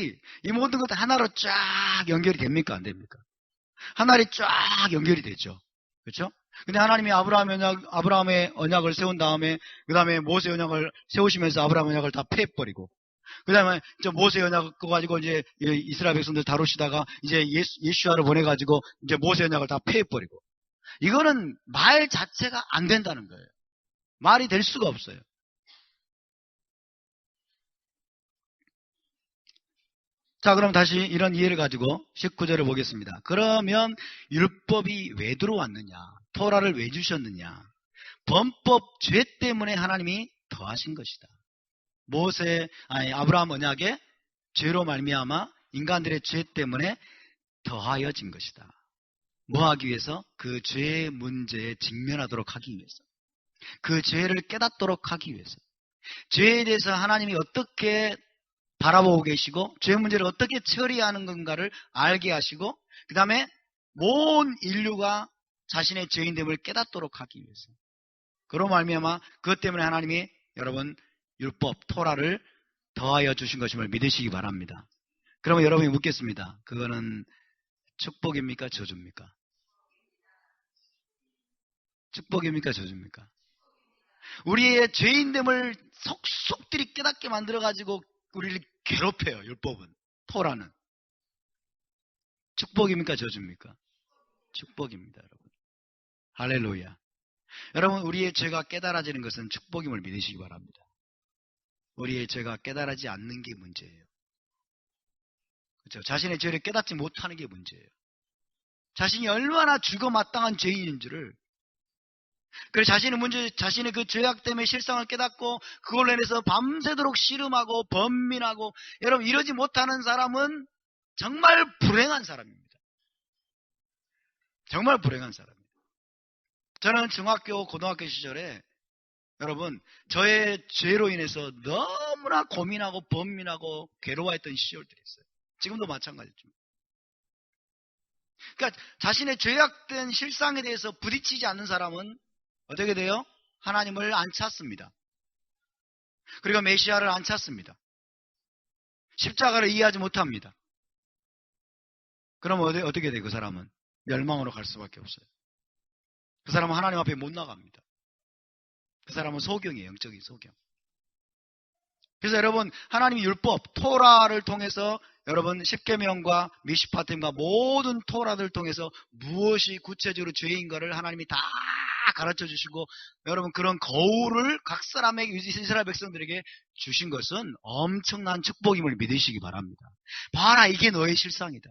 [SPEAKER 1] 하나로 쫙 연결이 됩니까? 안 됩니까? 하나로 쫙 연결이 되죠. 그렇죠? 근데 하나님이 아브라함의 언약을 세운 다음에, 그 다음에 모세 언약을 세우시면서 아브라함 언약을 다 폐해버리고, 그 다음에 모세 언약 그거 가지고 이제 이스라엘 백성들 다루시다가 이제 예수아를 보내가지고 이제 모세 언약을 다 폐해버리고, 이거는 말 자체가 안 된다는 거예요. 말이 될 수가 없어요. 자, 그럼 다시 이런 이해를 가지고 19절을 보겠습니다. 그러면 율법이 왜 들어왔느냐? 토라를 왜 주셨느냐? 범법 죄 때문에 하나님이 더하신 것이다. 아브라함 언약에 죄로 말미암아 인간들의 죄 때문에 더하여진 것이다. 뭐 하기 위해서? 그 죄의 문제에 직면하도록 하기 위해서. 그 죄를 깨닫도록 하기 위해서. 죄에 대해서 하나님이 어떻게 바라보고 계시고 죄 문제를 어떻게 처리하는 건가를 알게 하시고, 그 다음에 온 인류가 자신의 죄인됨을 깨닫도록 하기 위해서. 그로 말미암아 그것 때문에 하나님이 여러분 율법 토라를 더하여 주신 것임을 믿으시기 바랍니다. 그러면 여러분이 묻겠습니다. 그거는 축복입니까? 저주입니까? 축복입니까? 저주입니까? 우리의 죄인됨을 속속들이 깨닫게 만들어가지고 우리를 괴롭혀요. 율법은, 토라는. 축복입니까? 저주입니까? 축복입니다. 여러분. 할렐루야. 여러분, 우리의 죄가 깨달아지는 것은 축복임을 믿으시기 바랍니다. 우리의 죄가 깨달아지지 않는 게 문제예요. 그렇죠? 자신의 죄를 깨닫지 못하는 게 문제예요. 자신이 얼마나 죽어마땅한 죄인인 줄을, 그래서 자신의 그 죄악 때문에 실상을 깨닫고 그걸로 인해서 밤새도록 씨름하고 번민하고, 여러분 이러지 못하는 사람은 정말 불행한 사람입니다. 정말 불행한 사람입니다. 저는 중학교, 고등학교 시절에 여러분 저의 죄로 인해서 너무나 고민하고 번민하고 괴로워했던 시절들이 있어요. 지금도 마찬가지죠. 그러니까 자신의 죄악된 실상에 대해서 부딪히지 않는 사람은 어떻게 돼요? 하나님을 안 찾습니다. 그리고 메시아를 안 찾습니다. 십자가를 이해하지 못합니다. 그럼 어떻게 돼요? 그 사람은 멸망으로 갈 수밖에 없어요. 그 사람은 하나님 앞에 못 나갑니다. 그 사람은 소경이에요. 영적인 소경. 그래서 여러분 하나님이 율법 토라를 통해서 여러분 십계명과 미시파템과 모든 토라들을 통해서 무엇이 구체적으로 죄인가를 하나님이 다 가르쳐 주시고, 여러분 그런 거울을 각 사람에게, 이스라엘 백성들에게 주신 것은 엄청난 축복임을 믿으시기 바랍니다. 봐라, 이게 너의 실상이다.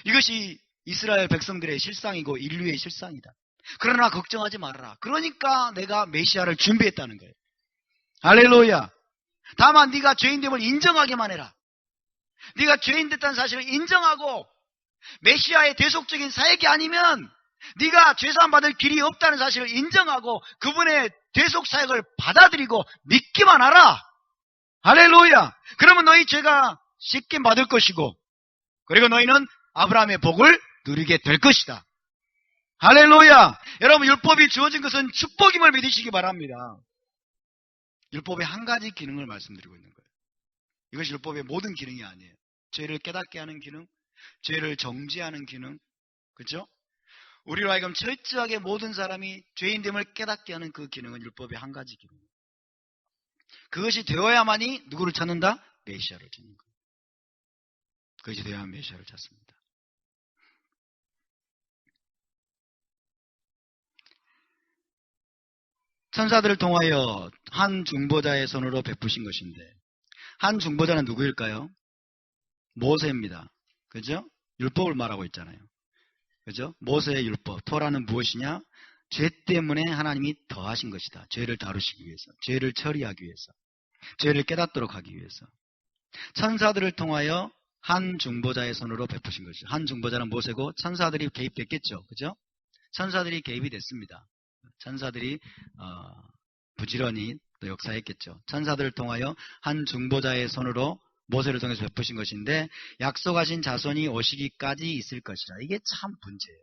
[SPEAKER 1] 이것이 이스라엘 백성들의 실상이고 인류의 실상이다. 그러나 걱정하지 말아라. 그러니까 내가 메시아를 준비했다는 거예요. 할렐루야. 다만 네가 죄인됨을 인정하기만 해라. 네가 죄인 됐다는 사실을 인정하고 메시아의 대속적인 사역이 아니면 네가 죄사함 받을 길이 없다는 사실을 인정하고 그분의 대속 사역을 받아들이고 믿기만 하라. 할렐루야. 그러면 너희 죄가 씻김 받을 것이고, 그리고 너희는 아브라함의 복을 누리게 될 것이다. 할렐루야. 여러분 율법이 주어진 것은 축복임을 믿으시기 바랍니다. 율법의 한 가지 기능을 말씀드리고 있는 거예요. 이것이 율법의 모든 기능이 아니에요. 죄를 깨닫게 하는 기능, 죄를 정지하는 기능, 그렇죠? 우리로 하여금 철저하게 모든 사람이 죄인됨을 깨닫게 하는 그 기능은 율법의 한 가지 기능. 그것이 되어야만이 누구를 찾는다? 메시아를 찾는 거예요. 그것이 되어야만 메시아를 찾습니다. 천사들을 통하여 한 중보자의 손으로 베푸신 것인데, 한 중보자는 누구일까요? 모세입니다. 그죠? 율법을 말하고 있잖아요. 그죠? 모세의 율법, 토라는 무엇이냐? 죄 때문에 하나님이 더하신 것이다. 죄를 다루시기 위해서, 죄를 처리하기 위해서, 죄를 깨닫도록 하기 위해서. 천사들을 통하여 한 중보자의 손으로 베푸신 것이죠. 한 중보자는 모세고 천사들이 개입됐겠죠. 그죠? 천사들이 개입이 됐습니다. 천사들이 부지런히 또 역사했겠죠. 천사들을 통하여 한 중보자의 손으로 모세를 통해서 베푸신 것인데 약속하신 자손이 오시기까지 있을 것이라. 이게 참 문제예요.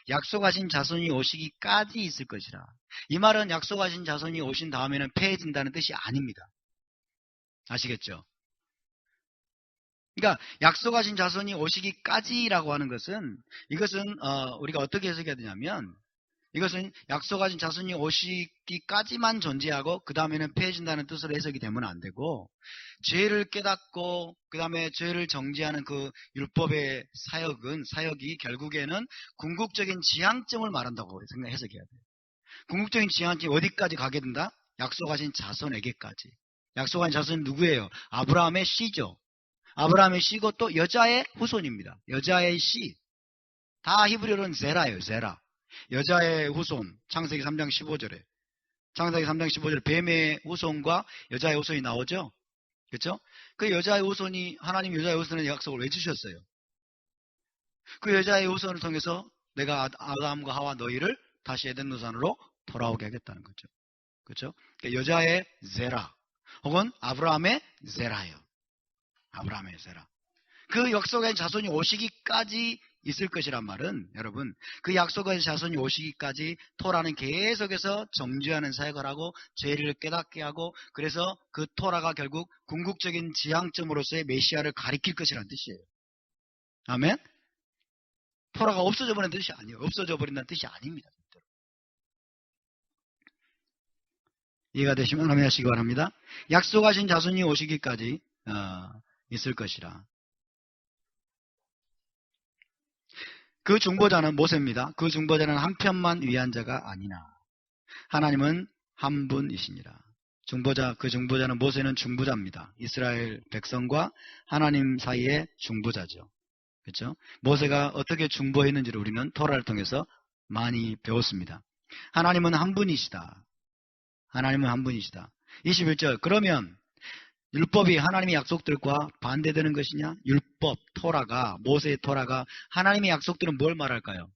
[SPEAKER 1] 약속하신 자손이 오시기까지 있을 것이라. 이 말은 약속하신 자손이 오신 다음에는 패해진다는 뜻이 아닙니다. 아시겠죠? 그러니까 약속하신 자손이 오시기까지라고 하는 것은 이것은 우리가 어떻게 해석해야 되냐면 이것은 약속하신 자손이 오시기까지만 존재하고 그 다음에는 패해진다는 뜻으로 해석이 되면 안 되고 죄를 깨닫고 그 다음에 죄를 정지하는 그 율법의 사역이 결국에는 궁극적인 지향점을 말한다고 해석해야 돼요. 궁극적인 지향점이 어디까지 가게 된다? 약속하신 자손에게까지. 약속한 자손은 누구예요? 아브라함의 씨죠. 아브라함의 씨고 또 여자의 후손입니다. 여자의 씨. 다 히브리어로는 제라예요. 제라. 여자의 후손. 창세기 3장 15절에. 창세기 3장 15절에 뱀의 후손과 여자의 후손이 나오죠. 그렇죠? 그 여자의 후손이 하나님 여자의 후손의 약속을 왜 주셨어요? 그 여자의 후손을 통해서 내가 아담과 하와 너희를 다시 에덴 동산으로 돌아오게 하겠다는 거죠. 그렇죠? 그러니까 여자의 제라 혹은 아브라함의 제라예요. 아브라함의 제라. 그 약속의 자손이 오시기까지 있을 것이란 말은 여러분 그 약속의 자손이 오시기까지 토라는 계속해서 정죄하는 사역을 하고 죄를 깨닫게 하고 그래서 그 토라가 결국 궁극적인 지향점으로서의 메시아를 가리킬 것이라는 뜻이에요. 아멘? 토라가 없어져 버린다는 뜻이 아니에요. 없어져 버린다는 뜻이 아닙니다. 이해가 되시면 아멘 하시기 바랍니다. 약속하신 자손이 오시기까지 있을 것이라. 그 중보자는 모세입니다. 그 중보자는 한 편만 위한 자가 아니나 하나님은 한 분이시니라. 그 중보자는 모세는 중보자입니다. 이스라엘 백성과 하나님 사이의 중보자죠. 그렇죠? 모세가 어떻게 중보했는지를 우리는 토라를 통해서 많이 배웠습니다. 하나님은 한 분이시다. 하나님은 한 분이시다. 21절 그러면 율법이 하나님의 약속들과 반대되는 것이냐? 율법, 토라가 모세의 토라가 하나님의 약속들은 뭘 말할까요?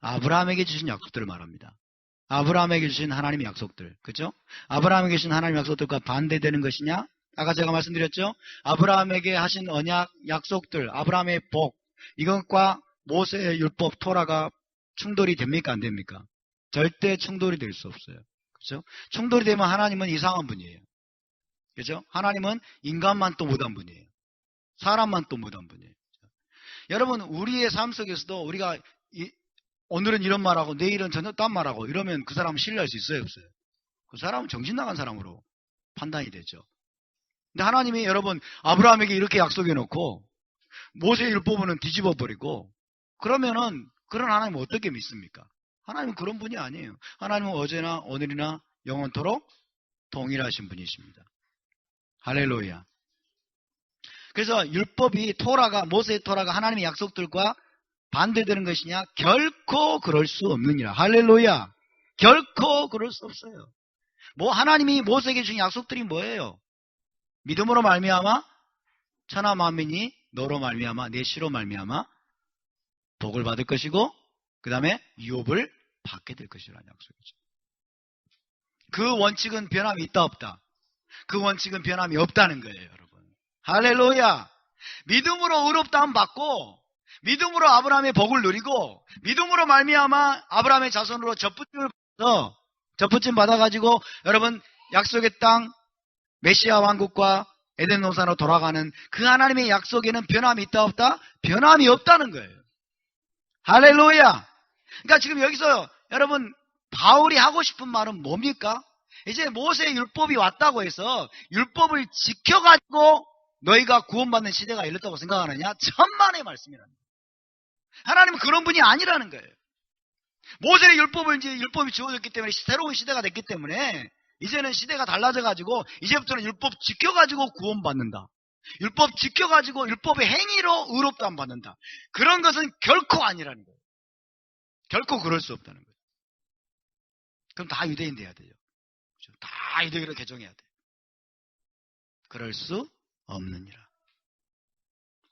[SPEAKER 1] 아브라함에게 주신 약속들을 말합니다. 아브라함에게 주신 하나님의 약속들. 그죠? 아브라함에게 주신 하나님의 약속들과 반대되는 것이냐? 아까 제가 말씀드렸죠? 아브라함에게 하신 언약, 약속들, 아브라함의 복, 이것과 모세의 율법, 토라가 충돌이 됩니까? 안 됩니까? 절대 충돌이 될 수 없어요. 그죠? 충돌이 되면 하나님은 이상한 분이에요. 그죠? 하나님은 인간만 또 못한 분이에요. 사람만 또 못한 분이에요. 여러분, 우리의 삶 속에서도 우리가 오늘은 이런 말하고 내일은 전혀 딴 말하고 이러면 그 사람은 신뢰할 수 있어요, 없어요? 그 사람은 정신 나간 사람으로 판단이 되죠. 근데 하나님이 여러분 아브라함에게 이렇게 약속해 놓고 모세의 율법은 뒤집어 버리고 그러면은 그런 하나님은 어떻게 믿습니까? 하나님은 그런 분이 아니에요. 하나님은 어제나 오늘이나 영원토록 동일하신 분이십니다. 할렐루야. 그래서 율법이 모세의 토라가 하나님의 약속들과 반대되는 것이냐? 결코 그럴 수 없느니라. 할렐루야. 결코 그럴 수 없어요. 하나님이 모세에게 준 약속들이 뭐예요? 믿음으로 말미암아 천하 만민이 너로 말미암아 내 씨로 말미암아 복을 받을 것이고 그 다음에 유업을 받게 될 것이라는 약속이죠. 그 원칙은 변함이 있다 없다? 그 원칙은 변함이 없다는 거예요, 여러분. 할렐루야. 믿음으로 의롭다함 받고 믿음으로 아브라함의 복을 누리고 믿음으로 말미암아 아브라함의 자손으로 접붙임 받아가지고 여러분 약속의 땅 메시아 왕국과 에덴 동산으로 돌아가는 그 하나님의 약속에는 변함이 있다 없다? 변함이 없다는 거예요. 할렐루야. 그러니까 지금 여기서 여러분 바울이 하고 싶은 말은 뭡니까? 이제 모세의 율법이 왔다고 해서 율법을 지켜가지고 너희가 구원받는 시대가 이렇다고 생각하느냐? 천만의 말씀이라는 거예요. 하나님은 그런 분이 아니라는 거예요. 모세의 율법이 주어졌기 때문에 새로운 시대가 됐기 때문에 이제는 시대가 달라져가지고 이제부터는 율법 지켜가지고 구원받는다. 율법 지켜가지고 율법의 행위로 의롭다함 받는다. 그런 것은 결코 아니라는 거예요. 결코 그럴 수 없다는 거예요. 그럼 다 유대인 돼야 돼요. 그렇죠? 다 유대인으로 개종해야 돼요. 그럴 수 없느니라.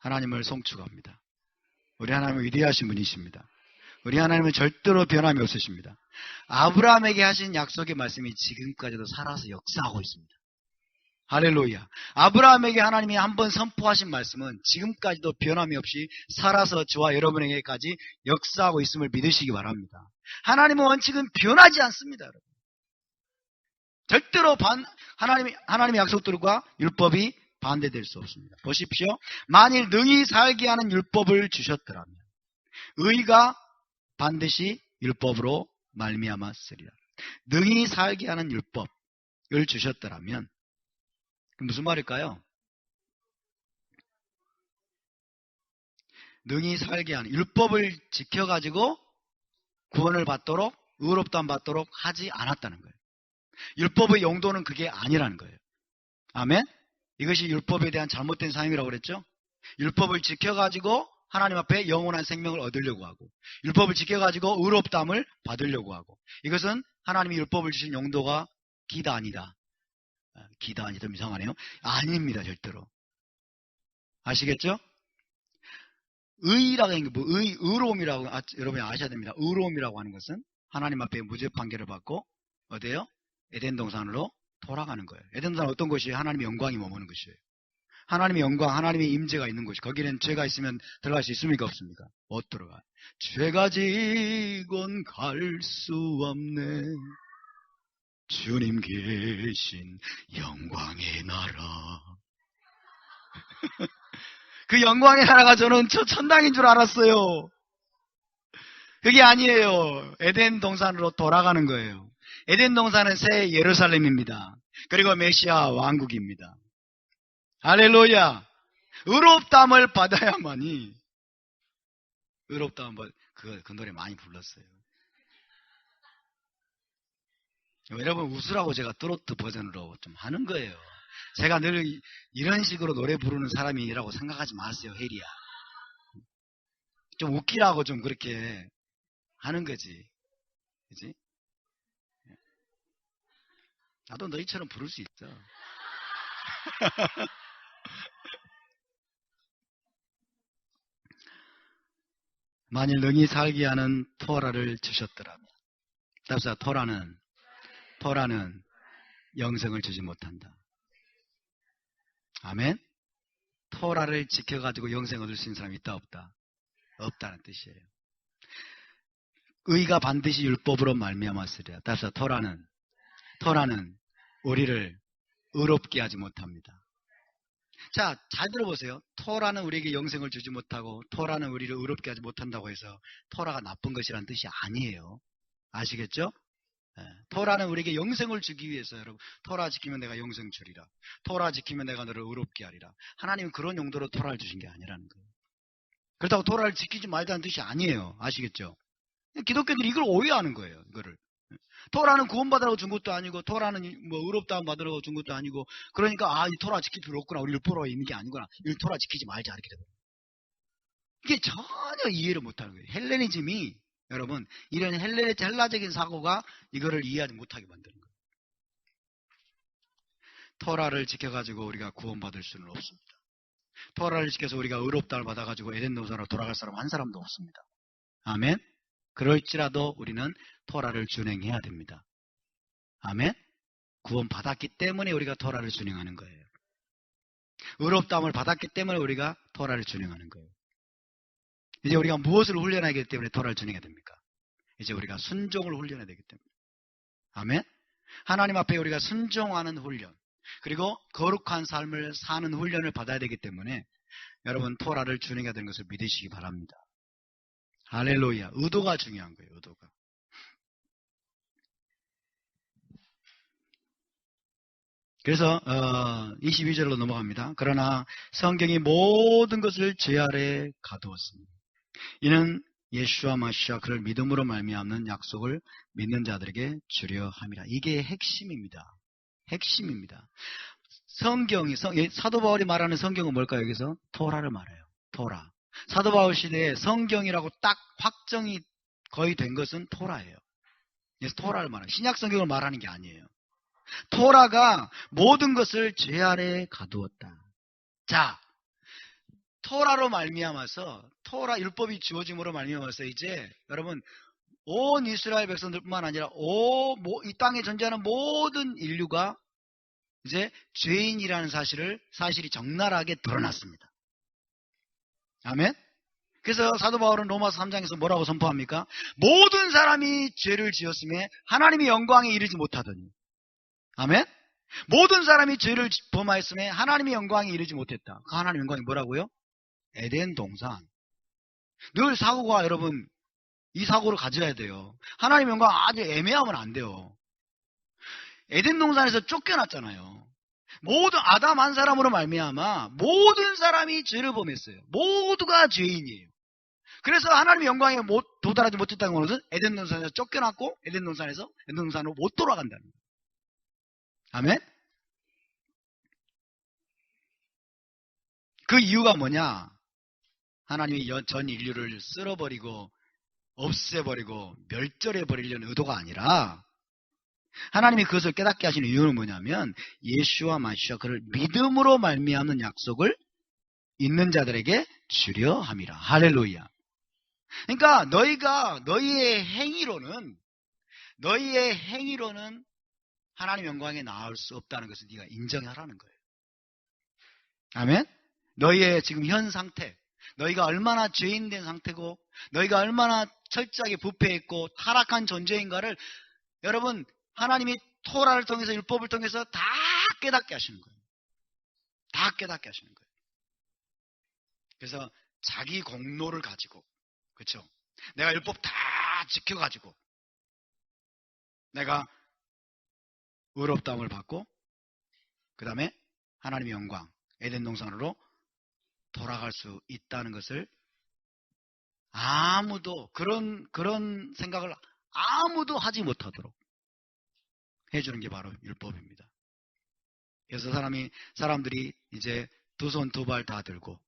[SPEAKER 1] 하나님을 송축합니다. 우리 하나님은 위대하신 분이십니다. 우리 하나님은 절대로 변함이 없으십니다. 아브라함에게 하신 약속의 말씀이 지금까지도 살아서 역사하고 있습니다. 할렐루야. 아브라함에게 하나님이 한번 선포하신 말씀은 지금까지도 변함이 없이 살아서 저와 여러분에게까지 역사하고 있음을 믿으시기 바랍니다. 하나님은 원칙은 변하지 않습니다, 여러분. 절대로 하나님의 약속들과 율법이 반대될 수 없습니다. 보십시오. 만일 능히 살게 하는 율법을 주셨더라면 의가 반드시 율법으로 말미암아 쓰리라. 능히 살게 하는 율법을 주셨더라면 무슨 말일까요? 능히 살게 하는 율법을 지켜가지고 구원을 받도록 의롭다함 받도록 하지 않았다는 거예요. 율법의 용도는 그게 아니라는 거예요. 아멘? 이것이 율법에 대한 잘못된 사용이라고 그랬죠? 율법을 지켜가지고 하나님 앞에 영원한 생명을 얻으려고 하고 율법을 지켜가지고 의롭다함을 받으려고 하고 이것은 하나님이 율법을 주신 용도가 기다 아니다. 기다 아니다. 좀 이상하네요. 아닙니다. 절대로. 아시겠죠? 의라고 하는 게 의로움이라고 여러분이 아셔야 됩니다. 의로움이라고 하는 것은 하나님 앞에 무죄 판결을 받고 어디에요? 에덴 동산으로 돌아가는 거예요. 에덴 동산은 어떤 곳이에요? 하나님의 영광이 머무는 것이에요. 하나님의 영광, 하나님의 임재가 있는 곳이 거기는 죄가 있으면 들어갈 수 있습니까? 없습니까? 못 들어가요. 죄가 지곤 갈 수 없네. 주님 계신 영광의 나라. 그 영광의 나라가 저는 저 천당인 줄 알았어요. 그게 아니에요. 에덴 동산으로 돌아가는 거예요. 에덴 동산은 새 예루살렘입니다. 그리고 메시아 왕국입니다. 할렐루야. 의롭다함을 받아야만이 의롭다함 그 노래 많이 불렀어요. 여러분 웃으라고 제가 트로트 버전으로 좀 하는 거예요. 제가 늘 이런 식으로 노래 부르는 사람이라고 생각하지 마세요. 혜리야. 좀 웃기라고 좀 그렇게 하는 거지. 그치? 나도 너희처럼 부를 수 있어. 만일 능히 살게 하는 토라를 주셨더라면 답사 토라는 영생을 주지 못한다. 아멘. 토라를 지켜가지고 영생 얻을 수 있는 사람이 있다 없다? 없다는 뜻이에요. 의가 반드시 율법으로 말미암았으리라. 답사 토라는 우리를 의롭게 하지 못합니다. 자, 잘 들어보세요. 토라는 우리에게 영생을 주지 못하고 토라는 우리를 의롭게 하지 못한다고 해서 토라가 나쁜 것이라는 뜻이 아니에요. 아시겠죠? 토라는 우리에게 영생을 주기 위해서 여러분 토라 지키면 내가 영생 주리라. 토라 지키면 내가 너를 의롭게 하리라. 하나님은 그런 용도로 토라를 주신 게 아니라는 거예요. 그렇다고 토라를 지키지 말자는 뜻이 아니에요. 아시겠죠? 기독교들이 이걸 오해하는 거예요. 이거를. 토라는 구원받으라고 준 것도 아니고 토라는 뭐 의롭다함 받으라고 준 것도 아니고 그러니까 이 토라 지킬 필요 없구나. 우리 율법으로 있는 게 아니구나. 이 토라 지키지 말자 이렇게 되거든요. 이게 전혀 이해를 못하는 거예요. 헬레니즘이 여러분 이런 헬라적인 사고가 이거를 이해하지 못하게 만드는 거예요. 토라를 지켜가지고 우리가 구원받을 수는 없습니다. 토라를 지켜서 우리가 의롭다를 받아가지고 에덴 동산으로 돌아갈 사람 한 사람도 없습니다. 아멘. 그럴지라도 우리는 토라를 준행해야 됩니다. 아멘. 구원받았기 때문에 우리가 토라를 준행하는 거예요. 의롭다함을 받았기 때문에 우리가 토라를 준행하는 거예요. 이제 우리가 무엇을 훈련하기 때문에 토라를 준행해야 됩니까? 이제 우리가 순종을 훈련해야 되기 때문에. 아멘. 하나님 앞에 우리가 순종하는 훈련 그리고 거룩한 삶을 사는 훈련을 받아야 되기 때문에 여러분 토라를 준행해야 되는 것을 믿으시기 바랍니다. 할렐루야. 의도가 중요한 거예요. 의도가. 그래서 22절로 넘어갑니다. 그러나 성경이 모든 것을 죄 아래 가두었습니다. 이는 예수와 마시아 그를 믿음으로 말미암는 약속을 믿는 자들에게 주려 함이라. 이게 핵심입니다. 핵심입니다. 성경이 사도 바울이 말하는 성경은 뭘까요? 여기서 토라를 말해요. 토라. 사도 바울 시대에 성경이라고 딱 확정이 거의 된 것은 토라예요. 그래서 토라를 말해요. 신약 성경을 말하는 게 아니에요. 토라가 모든 것을 죄 아래 가두었다. 자, 토라로 말미암아서 토라 율법이 주어짐으로 말미암아서 이제 여러분 온 이스라엘 백성들뿐만 아니라 이 땅에 존재하는 모든 인류가 이제 죄인이라는 사실이 적나라하게 드러났습니다. 아멘. 그래서 사도 바울은 로마서 3장에서 뭐라고 선포합니까? 모든 사람이 죄를 지었음에 하나님의 영광에 이르지 못하더니. 아멘. 모든 사람이 죄를 범하였음에 하나님의 영광에 이르지 못했다. 그 하나님의 영광이 뭐라고요? 에덴 동산. 늘 사고가 여러분 이 사고를 가져야 돼요. 하나님의 영광 아주 애매하면 안 돼요. 에덴 동산에서 쫓겨났잖아요. 모든 아담 한 사람으로 말미암아 모든 사람이 죄를 범했어요. 모두가 죄인이에요. 그래서 하나님의 영광에 도달하지 못했다는 것은 에덴 동산에서 쫓겨났고 에덴 동산으로 못 돌아간다는 거예요. 아멘? 그 이유가 뭐냐? 하나님이 전 인류를 쓸어버리고 없애버리고 멸절해버리려는 의도가 아니라 하나님이 그것을 깨닫게 하시는 이유는 뭐냐면 예수와 마시아 그를 믿음으로 말미암는 약속을 있는 자들에게 주려 함이라. 할렐루야. 그러니까 너희의 행위로는 하나님 영광에 나올 수 없다는 것을 네가 인정하라는 거예요. 아멘? 너희의 지금 현 상태, 너희가 얼마나 죄인된 상태고 너희가 얼마나 철저하게 부패했고 타락한 존재인가를 여러분 하나님이 토라를 통해서 율법을 통해서 다 깨닫게 하시는 거예요. 다 깨닫게 하시는 거예요. 그래서 자기 공로를 가지고 그렇죠? 내가 율법 다 지켜가지고 내가 의롭다함을 받고 그 다음에 하나님의 영광 에덴 동산으로 돌아갈 수 있다는 것을 아무도 그런 생각을 아무도 하지 못하도록 해주는 게 바로 율법입니다. 그래서 사람들이 이제 두 손 두 발 다 들고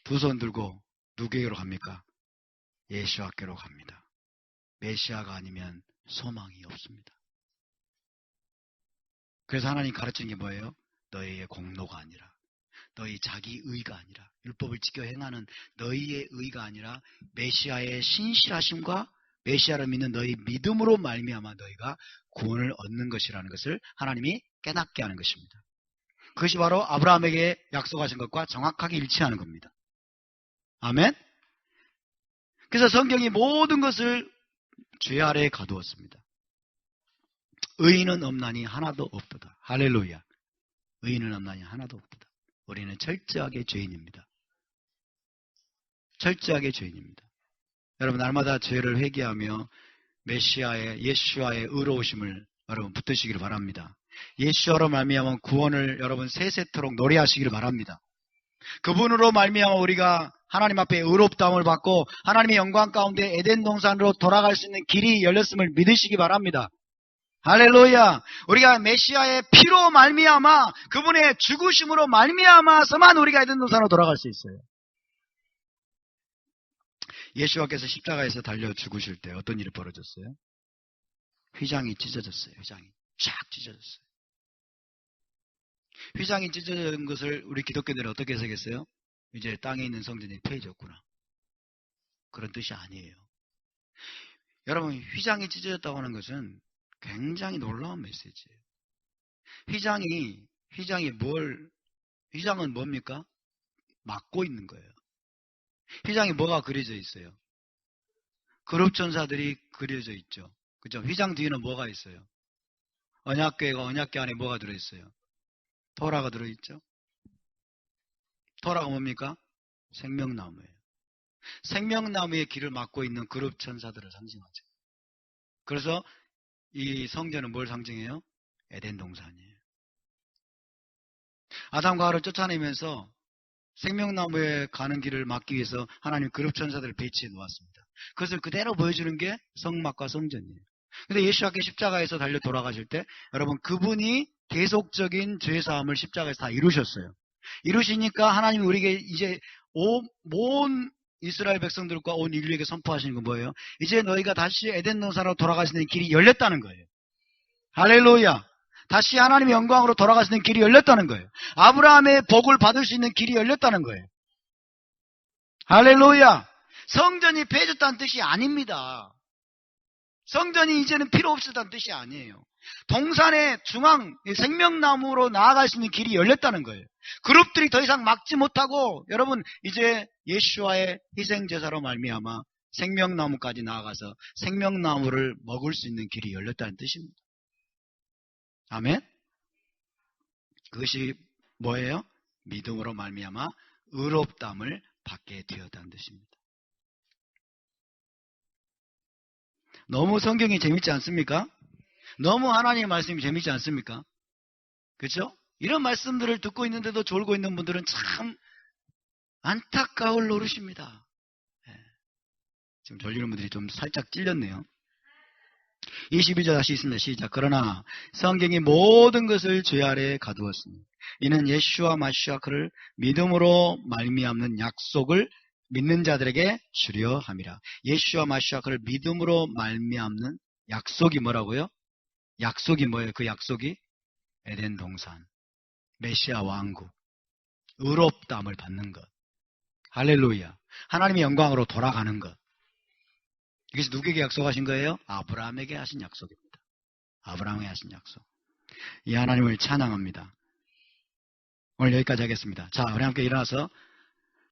[SPEAKER 1] 두 손 들고 누구에게로 갑니까? 예수와께로 갑니다. 메시아가 아니면 소망이 없습니다. 그래서 하나님 가르치는 게 뭐예요? 너희의 공로가 아니라 너희 자기 의가 아니라 율법을 지켜 행하는 너희의 의가 아니라 메시아의 신실하심과 메시아를 믿는 너희 믿음으로 말미암아 너희가 구원을 얻는 것이라는 것을 하나님이 깨닫게 하는 것입니다. 그것이 바로 아브라함에게 약속하신 것과 정확하게 일치하는 겁니다. 아멘? 그래서 성경이 모든 것을 죄 아래에 가두었습니다. 의인은 없나니 하나도 없도다. 할렐루야. 의인은 없나니 하나도 없도다. 우리는 철저하게 죄인입니다. 철저하게 죄인입니다. 여러분 날마다 죄를 회개하며 예수와의 의로우심을 여러분 붙드시기를 바랍니다. 예수로 말미암아 구원을 여러분 세세토록 노래하시기를 바랍니다. 그분으로 말미암아 우리가 하나님 앞에 의롭다함을 받고 하나님의 영광 가운데 에덴 동산으로 돌아갈 수 있는 길이 열렸음을 믿으시기 바랍니다. 할렐루야. 우리가 메시아의 피로 말미암아 그분의 죽으심으로 말미암아서만 우리가 에덴 동산으로 돌아갈 수 있어요. 예수와께서 십자가에서 달려 죽으실 때 어떤 일이 벌어졌어요? 휘장이 찢어졌어요. 휘장이 쫙 찢어졌어요. 휘장이 찢어진 것을 우리 기독교들은 어떻게 해석했어요? 이제 땅에 있는 성전이 폐해졌구나. 그런 뜻이 아니에요. 여러분 휘장이 찢어졌다고 하는 것은 굉장히 놀라운 메시지예요. 휘장은 뭡니까? 막고 있는 거예요. 휘장에 뭐가 그려져 있어요? 그룹천사들이 그려져 있죠. 그죠? 휘장 뒤에는 뭐가 있어요? 언약궤가 언약궤 안에 뭐가 들어있어요? 토라가 들어있죠. 토라가 뭡니까? 생명나무예요. 생명나무의 길을 막고 있는 그룹천사들을 상징하죠. 그래서 이 성전은 뭘 상징해요? 에덴 동산이에요. 아담과 하와를 쫓아내면서 생명나무에 가는 길을 막기 위해서 하나님 그룹천사들을 배치해 놓았습니다. 그것을 그대로 보여주는 게 성막과 성전이에요. 근데 예수님께 십자가에서 달려 돌아가실 때 여러분 그분이 계속적인 죄사함을 십자가에서 다 이루셨어요. 이루시니까 하나님이 우리에게 이제 온 이스라엘 백성들과 온 인류에게 선포하시는 건 뭐예요? 이제 너희가 다시 에덴 동산으로 돌아가시는 길이 열렸다는 거예요. 할렐루야. 다시 하나님의 영광으로 돌아가시는 길이 열렸다는 거예요. 아브라함의 복을 받을 수 있는 길이 열렸다는 거예요. 할렐루야. 성전이 폐해졌다는 뜻이 아닙니다. 성전이 이제는 필요 없었다는 뜻이 아니에요. 동산의 중앙 생명나무로 나아갈 수 있는 길이 열렸다는 거예요. 그룹들이 더 이상 막지 못하고 여러분 이제 예수와의 희생제사로 말미암아 생명나무까지 나아가서 생명나무를 먹을 수 있는 길이 열렸다는 뜻입니다. 아멘? 그것이 뭐예요? 믿음으로 말미암아 의롭다함을 받게 되었다는 뜻입니다. 너무 성경이 재밌지 않습니까? 너무 하나님의 말씀이 재밌지 않습니까? 그렇죠? 이런 말씀들을 듣고 있는데도 졸고 있는 분들은 참 안타까울 노릇입니다. 지금 졸리는 분들이 좀 살짝 찔렸네요. 22절 다시 있습니다. 시작. 그러나 성경이 모든 것을 죄 아래에 가두었으니 이는 예수와 마시아 그를 믿음으로 말미암는 약속을 믿는 자들에게 주려 함이라. 예수와 마시아 그를 믿음으로 말미암는 약속이 뭐라고요? 약속이 뭐예요? 그 약속이 에덴 동산, 메시아 왕국, 의롭다함을 받는 것. 할렐루야. 하나님의 영광으로 돌아가는 것. 이것이 누구에게 약속하신 거예요? 아브라함에게 하신 약속입니다. 아브라함에게 하신 약속. 이 하나님을 찬양합니다. 오늘 여기까지 하겠습니다. 자, 우리 함께 일어나서